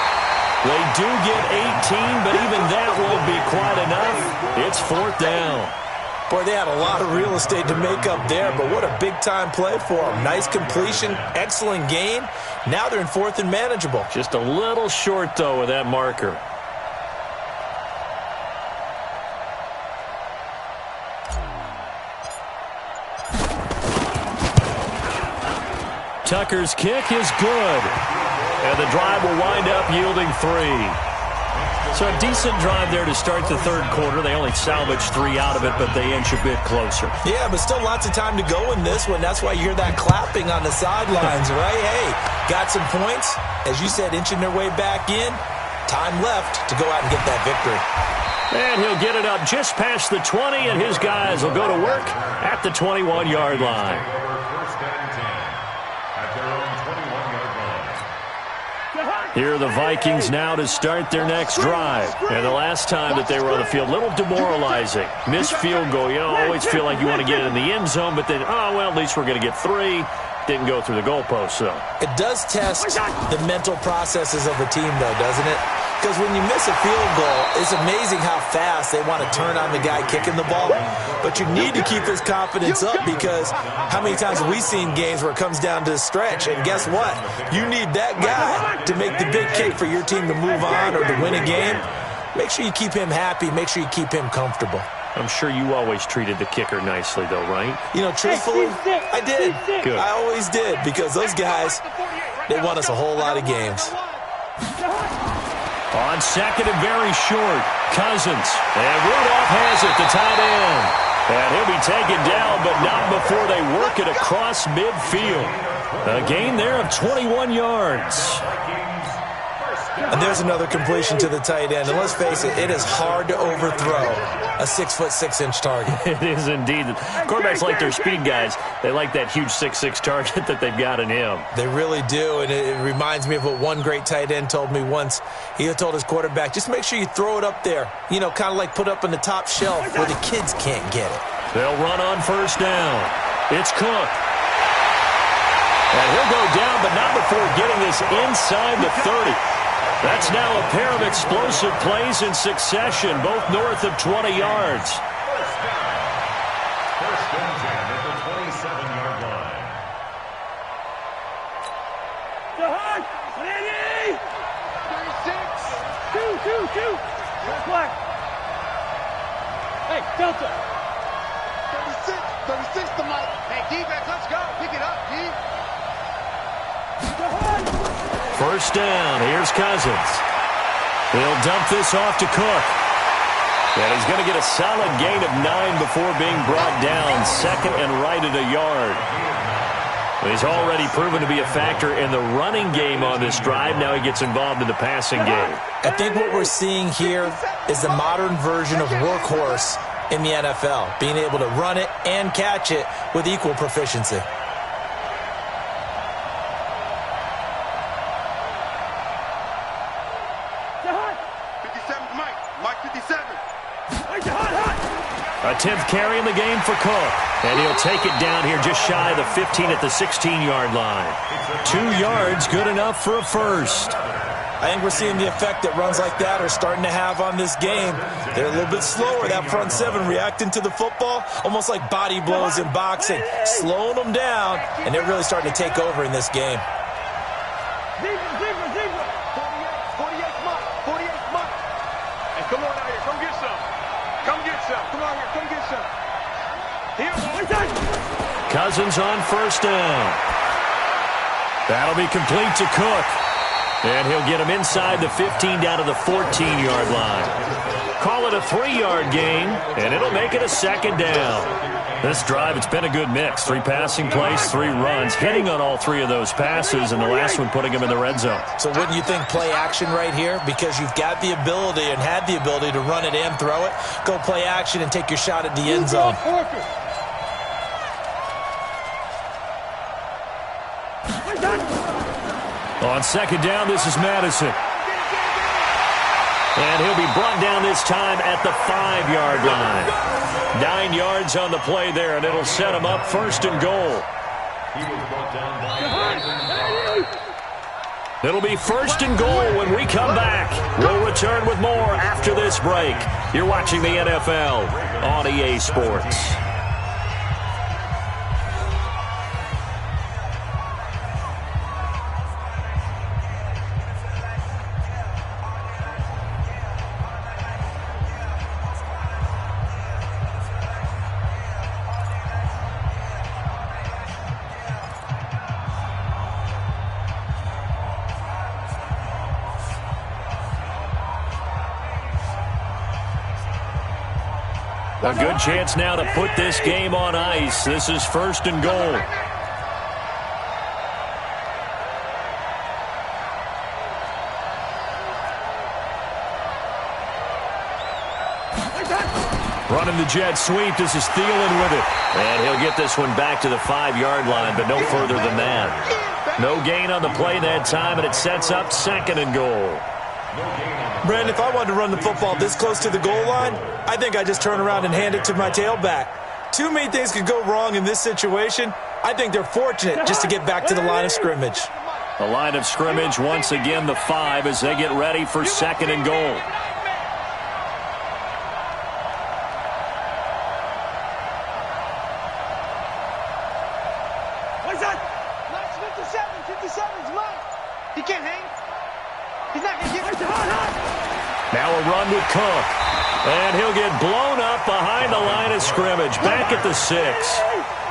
They do get 18, but even that won't be quite enough. It's fourth down. Boy, they had a lot of real estate to make up there, but what a big-time play for them. Nice completion, excellent gain. Now they're in fourth and manageable. Just a little short, though, with that marker. Tucker's kick is good. And the drive will wind up yielding 3. So a decent drive there to start the third quarter. They only salvaged 3 out of it, but they inch a bit closer. Yeah, but still lots of time to go in this one. That's why you hear that clapping on the sidelines, right? Hey, got some points. As you said, inching their way back in. Time left to go out and get that victory. And he'll get it up just past the 20, and his guys will go to work at the 21-yard line. Here are the Vikings now to start their next drive. And the last time that they were on the field, a little demoralizing. Missed field goal. You always feel like you want to get it in the end zone, but then, oh, well, at least we're going to get 3. Didn't go through the goalpost, though. It does test the mental processes of a team, though, doesn't it? Because when you miss a field goal, it's amazing how fast they want to turn on the guy kicking the ball. But you need to keep his confidence up because how many times have we seen games where it comes down to the stretch? And guess what? You need that guy to make the big kick for your team to move on or to win a game. Make sure you keep him happy. Make sure you keep him comfortable. I'm sure you always treated the kicker nicely, though, right? You know, truthfully, I did. Good. I always did because those guys, they won us a whole lot of games. On second and very short, Cousins. And Rudolph has it, the tight end. And he'll be taken down, but not before they work it across midfield. A gain there of 21 yards. And there's another completion to the tight end. And let's face it, it is hard to overthrow a 6'6" target. It is indeed. Quarterbacks like their speed guys. They like that huge 6'6" target that they've got in him. They really do, and it reminds me of what one great tight end told me once. He told his quarterback, just make sure you throw it up there. You know, kind of like put up on the top shelf where the kids can't get it. They'll run on first down. It's Cook. And he'll go down, but not before getting this inside the 30. That's now a pair of explosive plays in succession, both north of 20 yards. First and 10 at the 27-yard line. Ready? 36. 2. Flag. Hey, Delta. 36 to Mike. Hey, defense, let's go. Pick it up, D. First down. Here's Cousins. He'll dump this off to Cook. And he's going to get a solid gain of 9 before being brought down. Second and right at a yard. He's already proven to be a factor in the running game on this drive. Now he gets involved in the passing game. I think what we're seeing here is the modern version of workhorse in the NFL, being able to run it and catch it with equal proficiency. A 10th carry in the game for Cook. And he'll take it down here just shy of the 15 at the 16-yard line. 2 yards, good enough for a first. I think we're seeing the effect that runs like that are starting to have on this game. They're a little bit slower, that front seven, reacting to the football, almost like body blows in boxing, slowing them down, and they're really starting to take over in this game. 48 Mike. Hey, come on out here. Come get some. Come get some. Come on here. Come get some. Here. Cousins on first down. That'll be complete to Cook. And he'll get him inside the 15 down to the 14-yard line. Call it a 3-yard gain, and it'll make it a second down. This drive, it's been a good mix. 3 passing plays, 3 runs, hitting on all 3 of those passes, and the last one putting him in the red zone. So wouldn't you think play action right here? Because you've got the ability and had the ability to run it and throw it. Go play action and take your shot at the end zone. On second down, this is Madison. And he'll be brought down this time at the 5-yard line. 9 yards on the play there, and it'll set him up 1st and goal. It'll be 1st and goal when we come back. We'll return with more after this break. You're watching the NFL on EA Sports. A good chance now to put this game on ice. This is 1st and goal. Running the jet sweep. This is Thielen with it. And he'll get this one back to the 5-yard line, but no further than that. No gain on the play that time, and it sets up 2nd and goal. Brandon, if I wanted to run the football this close to the goal line, I think I just turn around and hand it to my tailback. Too many things could go wrong in this situation. I think they're fortunate just to get back to the line of scrimmage. The line of scrimmage, once again, the 5 as they get ready for 2nd and goal. What's that? 57's mine. He can't hang. He's not going to give it to hard. Now a run with Cook. And he'll get blown up behind the line of scrimmage. Back at the 6.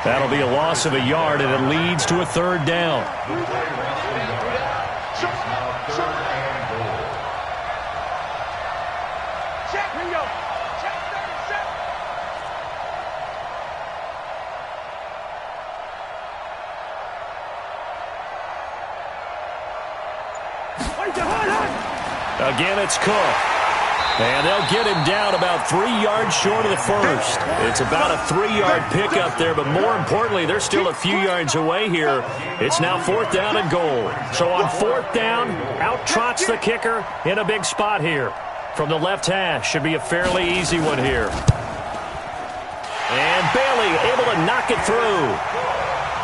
That'll be a loss of a yard, and it leads to a 3rd down. Check, Ringo. Check 37. Again, it's Cook. And they'll get him down about 3 yards short of the 1st. It's about a 3-yard pickup there, but more importantly, they're still a few yards away here. It's now 4th down and goal. So on 4th down, out trots the kicker in a big spot here. From the left hash, should be a fairly easy one here. And Bailey able to knock it through.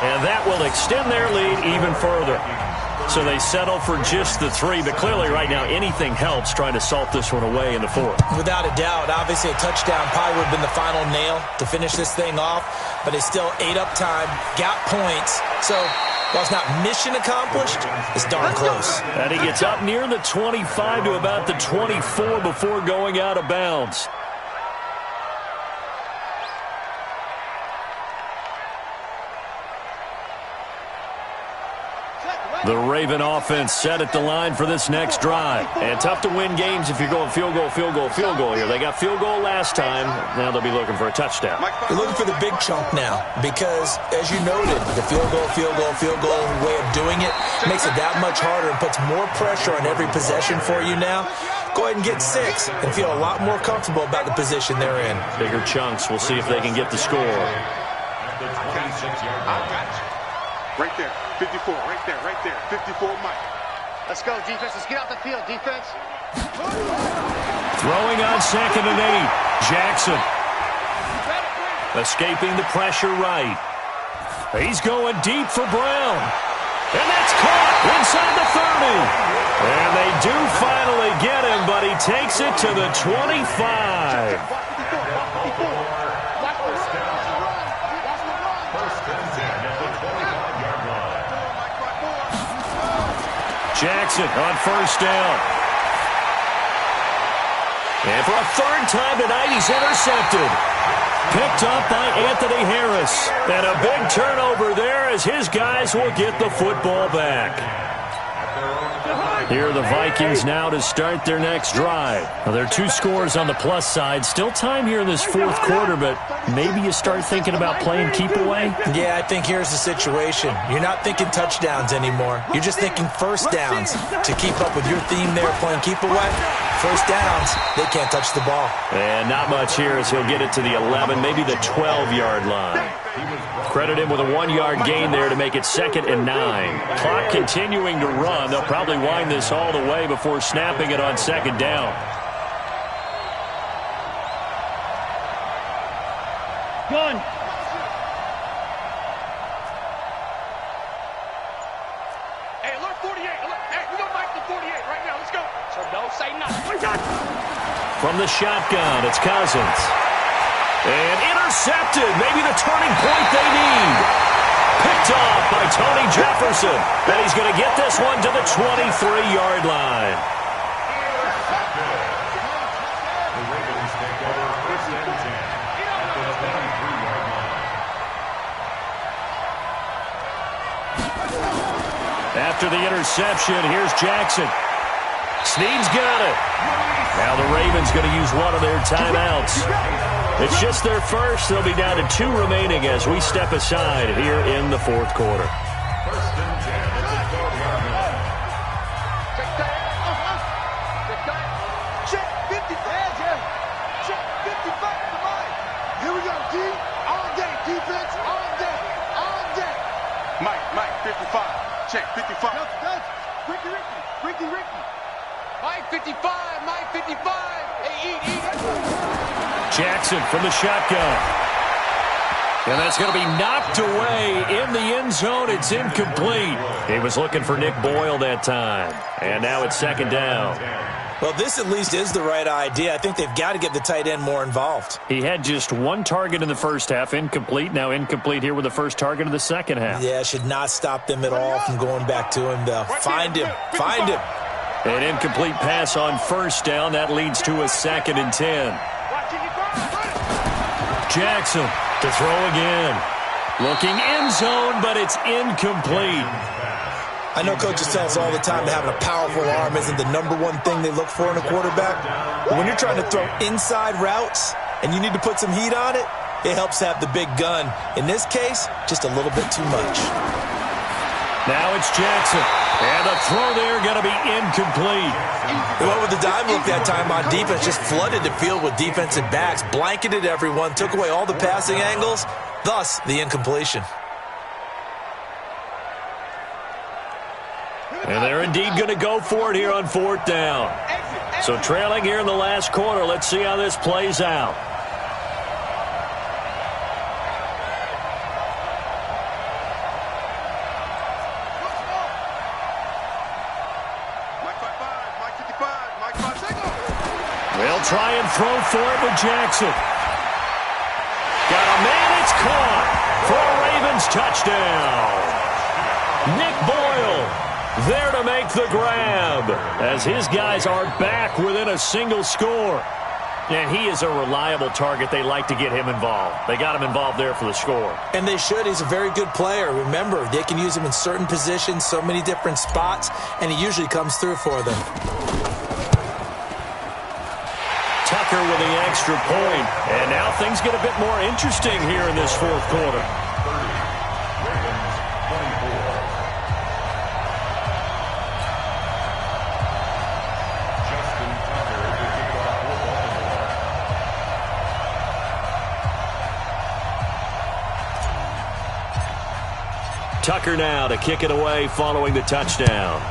And that will extend their lead even further. So they settle for just the 3, but clearly right now anything helps trying to salt this one away in the 4th. Without a doubt, obviously a touchdown probably would have been the final nail to finish this thing off, but it's still ate up time, got points, so while it's not mission accomplished, it's darn close. And he gets up near the 25 to about the 24 before going out of bounds. The Raven offense set at the line for this next drive. And tough to win games if you're going field goal here. They got field goal last time. Now they'll be looking for a touchdown. They're looking for the big chunk now because, as you noted, the field goal way of doing it makes it that much harder and puts more pressure on every possession for you now. Go ahead and get 6 and feel a lot more comfortable about the position they're in. Bigger chunks. We'll see if they can get the score. At the 26-yard line. Right there, 54, right there, 54 Mike. Let's go, defense. Let's get out the field, defense. Throwing on 2nd and 8. Jackson. Escaping the pressure right. He's going deep for Brown. And that's caught inside the 30. And they do finally get him, but he takes it to the 25. Jackson on 1st down. And for a 3rd time tonight, he's intercepted. Picked up by Anthony Harris. And a big turnover there as his guys will get the football back. Here are the Vikings now to start their next drive. Well, there are 2 scores on the plus side. Still time here in this fourth quarter, but maybe you start thinking about playing keep away? Yeah, I think here's the situation. You're not thinking touchdowns anymore. You're just thinking first downs. To keep up with your theme there, playing keep away, first downs, they can't touch the ball. And not much here as he'll get it to the 11, maybe the 12-yard line. Credit him with a 1-yard gain there to make it 2nd and 9. Clock continuing to run. They'll probably wind this all the way before snapping it on 2nd down. Gun. Hey, alert 48. Alert. Hey, we gonna mic the 48 right now. Let's go. So don't say nothing. From the shotgun, it's Cousins. And intercepted. Maybe the turning point they need. Picked off by Tony Jefferson. And he's going to get this one to the 23-yard line. The Ravens take over 1st and 10 at the 23-yard line. After the interception, here's Jackson. Snead's got it. Now the Ravens going to use one of their timeouts. It's just their first. They'll be down to 2 remaining as we step aside here in the fourth quarter. 1st and 10 at the 12-yard line. Check 50. Check 55 to mine. Here we go, D. All day. Defense all day. All day. Mike, 55. Check 55. Ricky. Mike 55. Mike 55. Hey, eat. Jackson from the shotgun. And that's going to be knocked away in the end zone. It's incomplete. He was looking for Nick Boyle that time. And now it's 2nd down. Well, this at least is the right idea. I think they've got to get the tight end more involved. He had just 1 target in the first half, incomplete. Now incomplete here with the first target of the second half. Yeah, should not stop them at all from going back to him, though. Find him. An incomplete pass on 1st down. That leads to a 2nd and 10. Jackson to throw again. Looking end zone, but it's incomplete. I know coaches tell us all the time that having a powerful arm isn't the #1 thing they look for in a quarterback. But when you're trying to throw inside routes and you need to put some heat on it, it helps have the big gun. In this case, just a little bit too much. Now it's Jackson. And the throw there going to be incomplete. They went with the dime look that time on defense, just flooded the field with defensive backs, blanketed everyone, took away all the passing angles, thus the incompletion. And they're indeed going to go for it here on 4th down. So trailing here in the last quarter, let's see how this plays out. They'll try and throw for it with Jackson. Got a man, it's caught for a Ravens touchdown. Nick Boyle there to make the grab as his guys are back within a single score. And he is a reliable target. They like to get him involved. They got him involved there for the score. And they should. He's a very good player. Remember, they can use him in certain positions, so many different spots, and he usually comes through for them. Tucker with the extra point. And now things get a bit more interesting here in this fourth quarter. 30. Ravens 24. Justin Tucker to kick off for Baltimore. Tucker now to kick it away following the touchdown.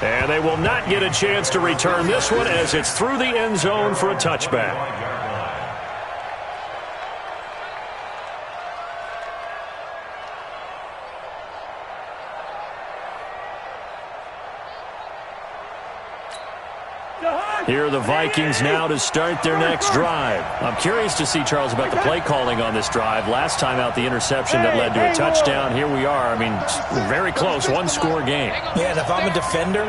And they will not get a chance to return this one as it's through the end zone for a touchback. Here are the Vikings now to start their next drive. I'm curious to see, Charles, about the play calling on this drive. Last time out, the interception that led to a touchdown. Here we are. I mean, very close, one-score game. Yeah, and if I'm a defender,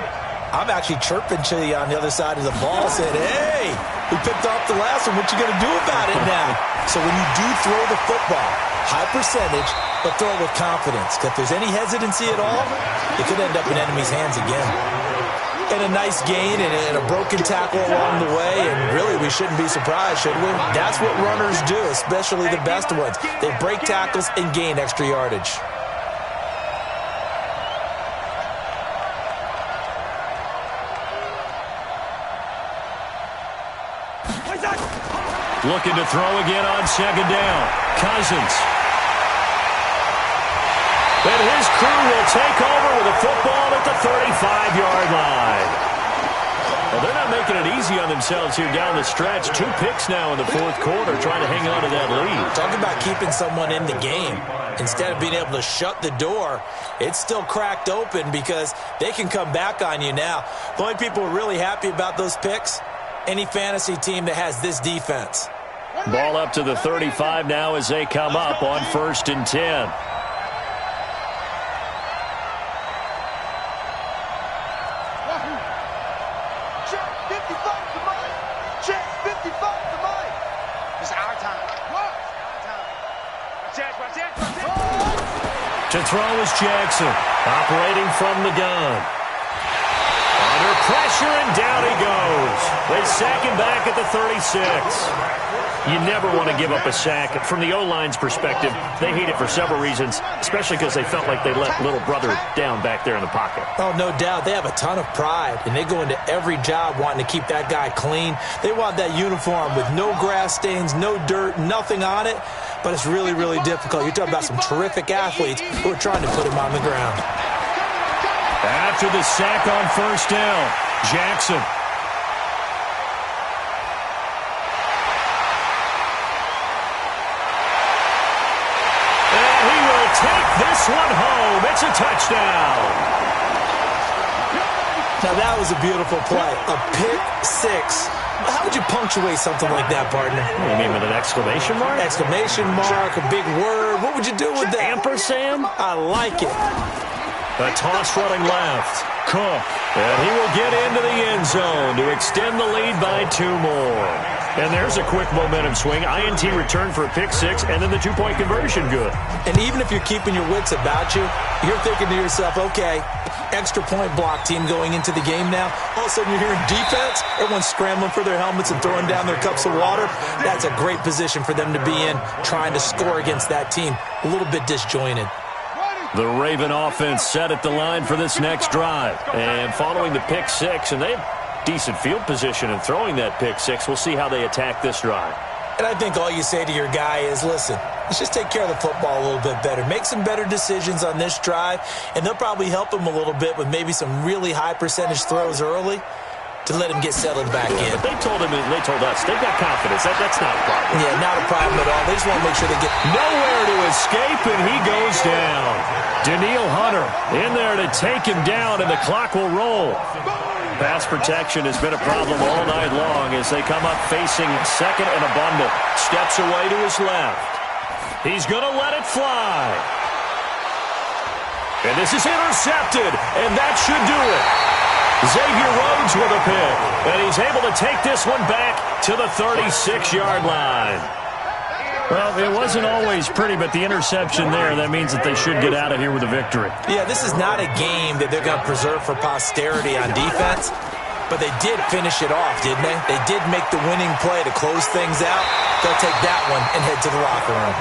I'm actually chirping to you on the other side of the ball, saying, hey, we picked off the last one. What you going to do about it now? So when you do throw the football, high percentage, but throw it with confidence. If there's any hesitancy at all, it could end up in enemy's hands again. And a nice gain and a broken tackle along the way, and really we shouldn't be surprised, should we? That's what runners do, especially the best ones. They break tackles and gain extra yardage. Looking to throw again on second down. Cousins. And his crew will take over with a football at the 35-yard line. Well, they're not making it easy on themselves here down the stretch. 2 picks now in the fourth quarter, trying to hang on to that lead. Talk about keeping someone in the game. Instead of being able to shut the door, it's still cracked open because they can come back on you now. The only people who are really happy about those picks, any fantasy team that has this defense. Ball up to the 35 now as they come up on 1st and 10. To throw is Jackson, operating from the gun. Under pressure, and down he goes. They sack him back at the 36. You never want to give up a sack. From the O-line's perspective, they hate it for several reasons, especially because they felt like they let little brother down back there in the pocket. Oh, no doubt. They have a ton of pride, and they go into every job wanting to keep that guy clean. They want that uniform with no grass stains, no dirt, nothing on it, but it's really, really difficult. You're talking about some terrific athletes who are trying to put him on the ground. After the sack on 1st down, Jackson. Take this one home. It's a touchdown. Now, that was a beautiful play. A pick 6. How would you punctuate something like that, partner? You mean with an exclamation mark? Exclamation mark, a big word. What would you do with that? Ampersand? I like it. A toss running left. Cook. And he will get into the end zone to extend the lead by 2 more. And there's a quick momentum swing. INT return for a pick 6, and then the 2-point conversion good. And even if you're keeping your wits about you, you're thinking to yourself, okay, extra point block team going into the game now. All of a sudden you're hearing defense. Everyone's scrambling for their helmets and throwing down their cups of water. That's a great position for them to be in, trying to score against that team. A little bit disjointed. The Raven offense set at the line for this next drive. And following the pick 6, and they have decent field position in throwing that pick 6. We'll see how they attack this drive. And I think all you say to your guy is, listen, let's just take care of the football a little bit better. Make some better decisions on this drive, and they'll probably help him a little bit with maybe some really high percentage throws early to let him get settled back in. But they told us, they've got confidence. That's not a problem. Yeah, not a problem at all. They just want to make sure they get nowhere to escape, and he goes down. Daniil Hunter in there to take him down, and the clock will roll. Pass protection has been a problem all night long as they come up facing second and a bundle. Steps away to his left. He's going to let it fly. And this is intercepted, and that should do it. Xavier Rhodes with a pick, and he's able to take this one back to the 36-yard line. Well, it wasn't always pretty, but the interception there, that means that they should get out of here with a victory. Yeah, this is not a game that they're going to preserve for posterity on defense, but they did finish it off, didn't they? They did make the winning play to close things out. They'll take that one and head to the locker room.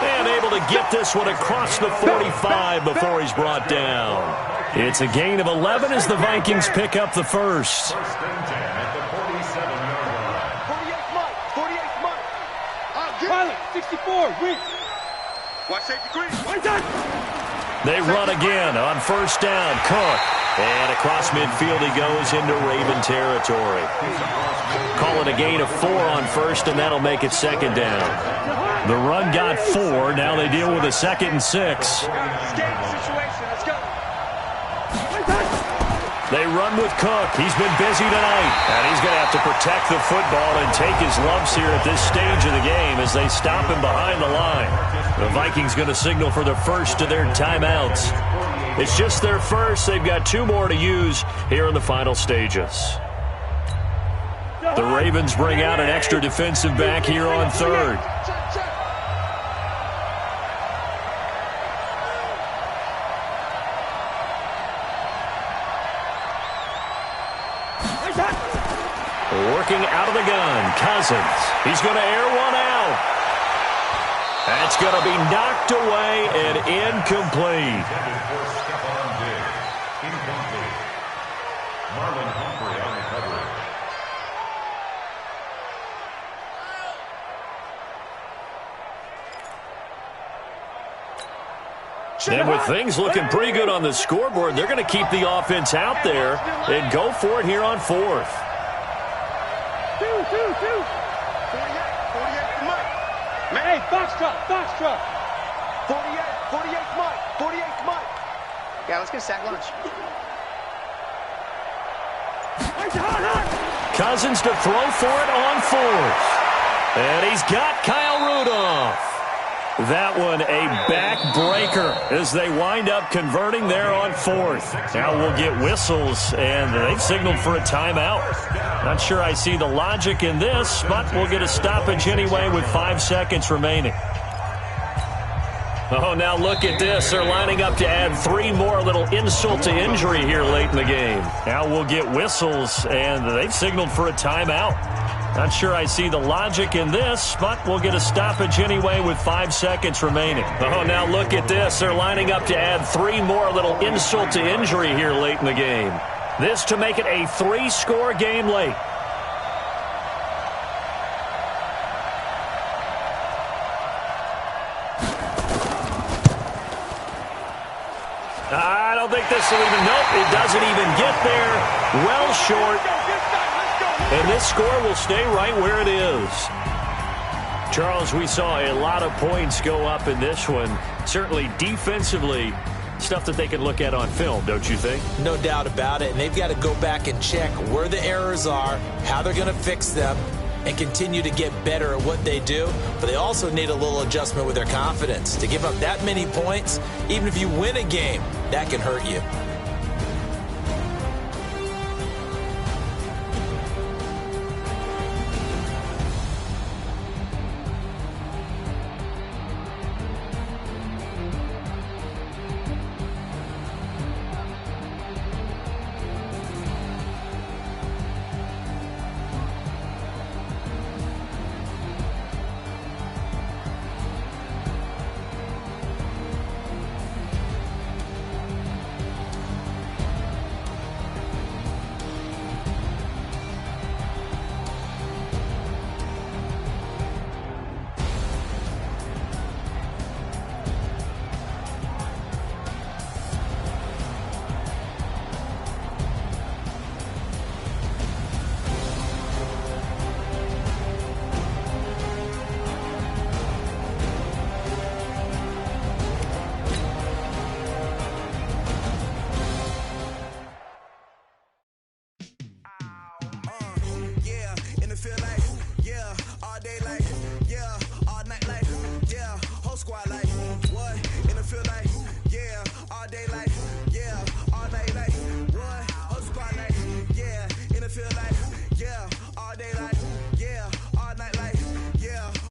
And able to get this one across the 45 before he's brought down. It's a gain of 11 as the Vikings pick up the first. They run again on first down. Cook. And across midfield he goes into Raven territory. Call it a gain of 4 on first, and that'll make it second down. The run got 4. Now they deal with a 2nd and 6. They run with Cook. He's been busy tonight. And he's going to have to protect the football and take his lumps here at this stage of the game as they stop him behind the line. The Vikings going to signal for the first of their timeouts. It's just their first. They've got 2 more to use here in the final stages. The Ravens bring out an extra defensive back here on third. Working out of the gun, Cousins. He's going to air one out. That's going to be knocked away and incomplete. Incomplete. Marlon Humphrey on the coverage. And with things looking pretty good on the scoreboard, they're going to keep the offense out there and go for it here on fourth. 48 Mike. Man, hey, foxtrot. 48 Mike. Yeah, let's get a sack lunch. Cousins to throw for it on fourth. And he's got Kyle Rudolph. That one a backbreaker as they wind up converting there on fourth. Now we'll get whistles, and they've signaled for a timeout. Not sure I see the logic in this, but we'll get a stoppage anyway with 5 seconds remaining. Oh, now look at this. They're lining up to add 3 more, a little insult to injury here late in the game. Now we'll get whistles, and they've signaled for a timeout. Not sure I see the logic in this, but we'll get a stoppage anyway with 5 seconds remaining. Oh, now look at this. They're lining up to add 3 more, a little insult to injury here late in the game. This to make it a 3-score game late. I don't think this will even, nope, it doesn't even get there. Well short. And this score will stay right where it is. Charles, we saw a lot of points go up in this one. Certainly defensively, stuff that they can look at on film, don't you think? No doubt about it. And they've got to go back and check where the errors are, how they're going to fix them, and continue to get better at what they do. But they also need a little adjustment with their confidence. To give up that many points, even if you win a game, that can hurt you.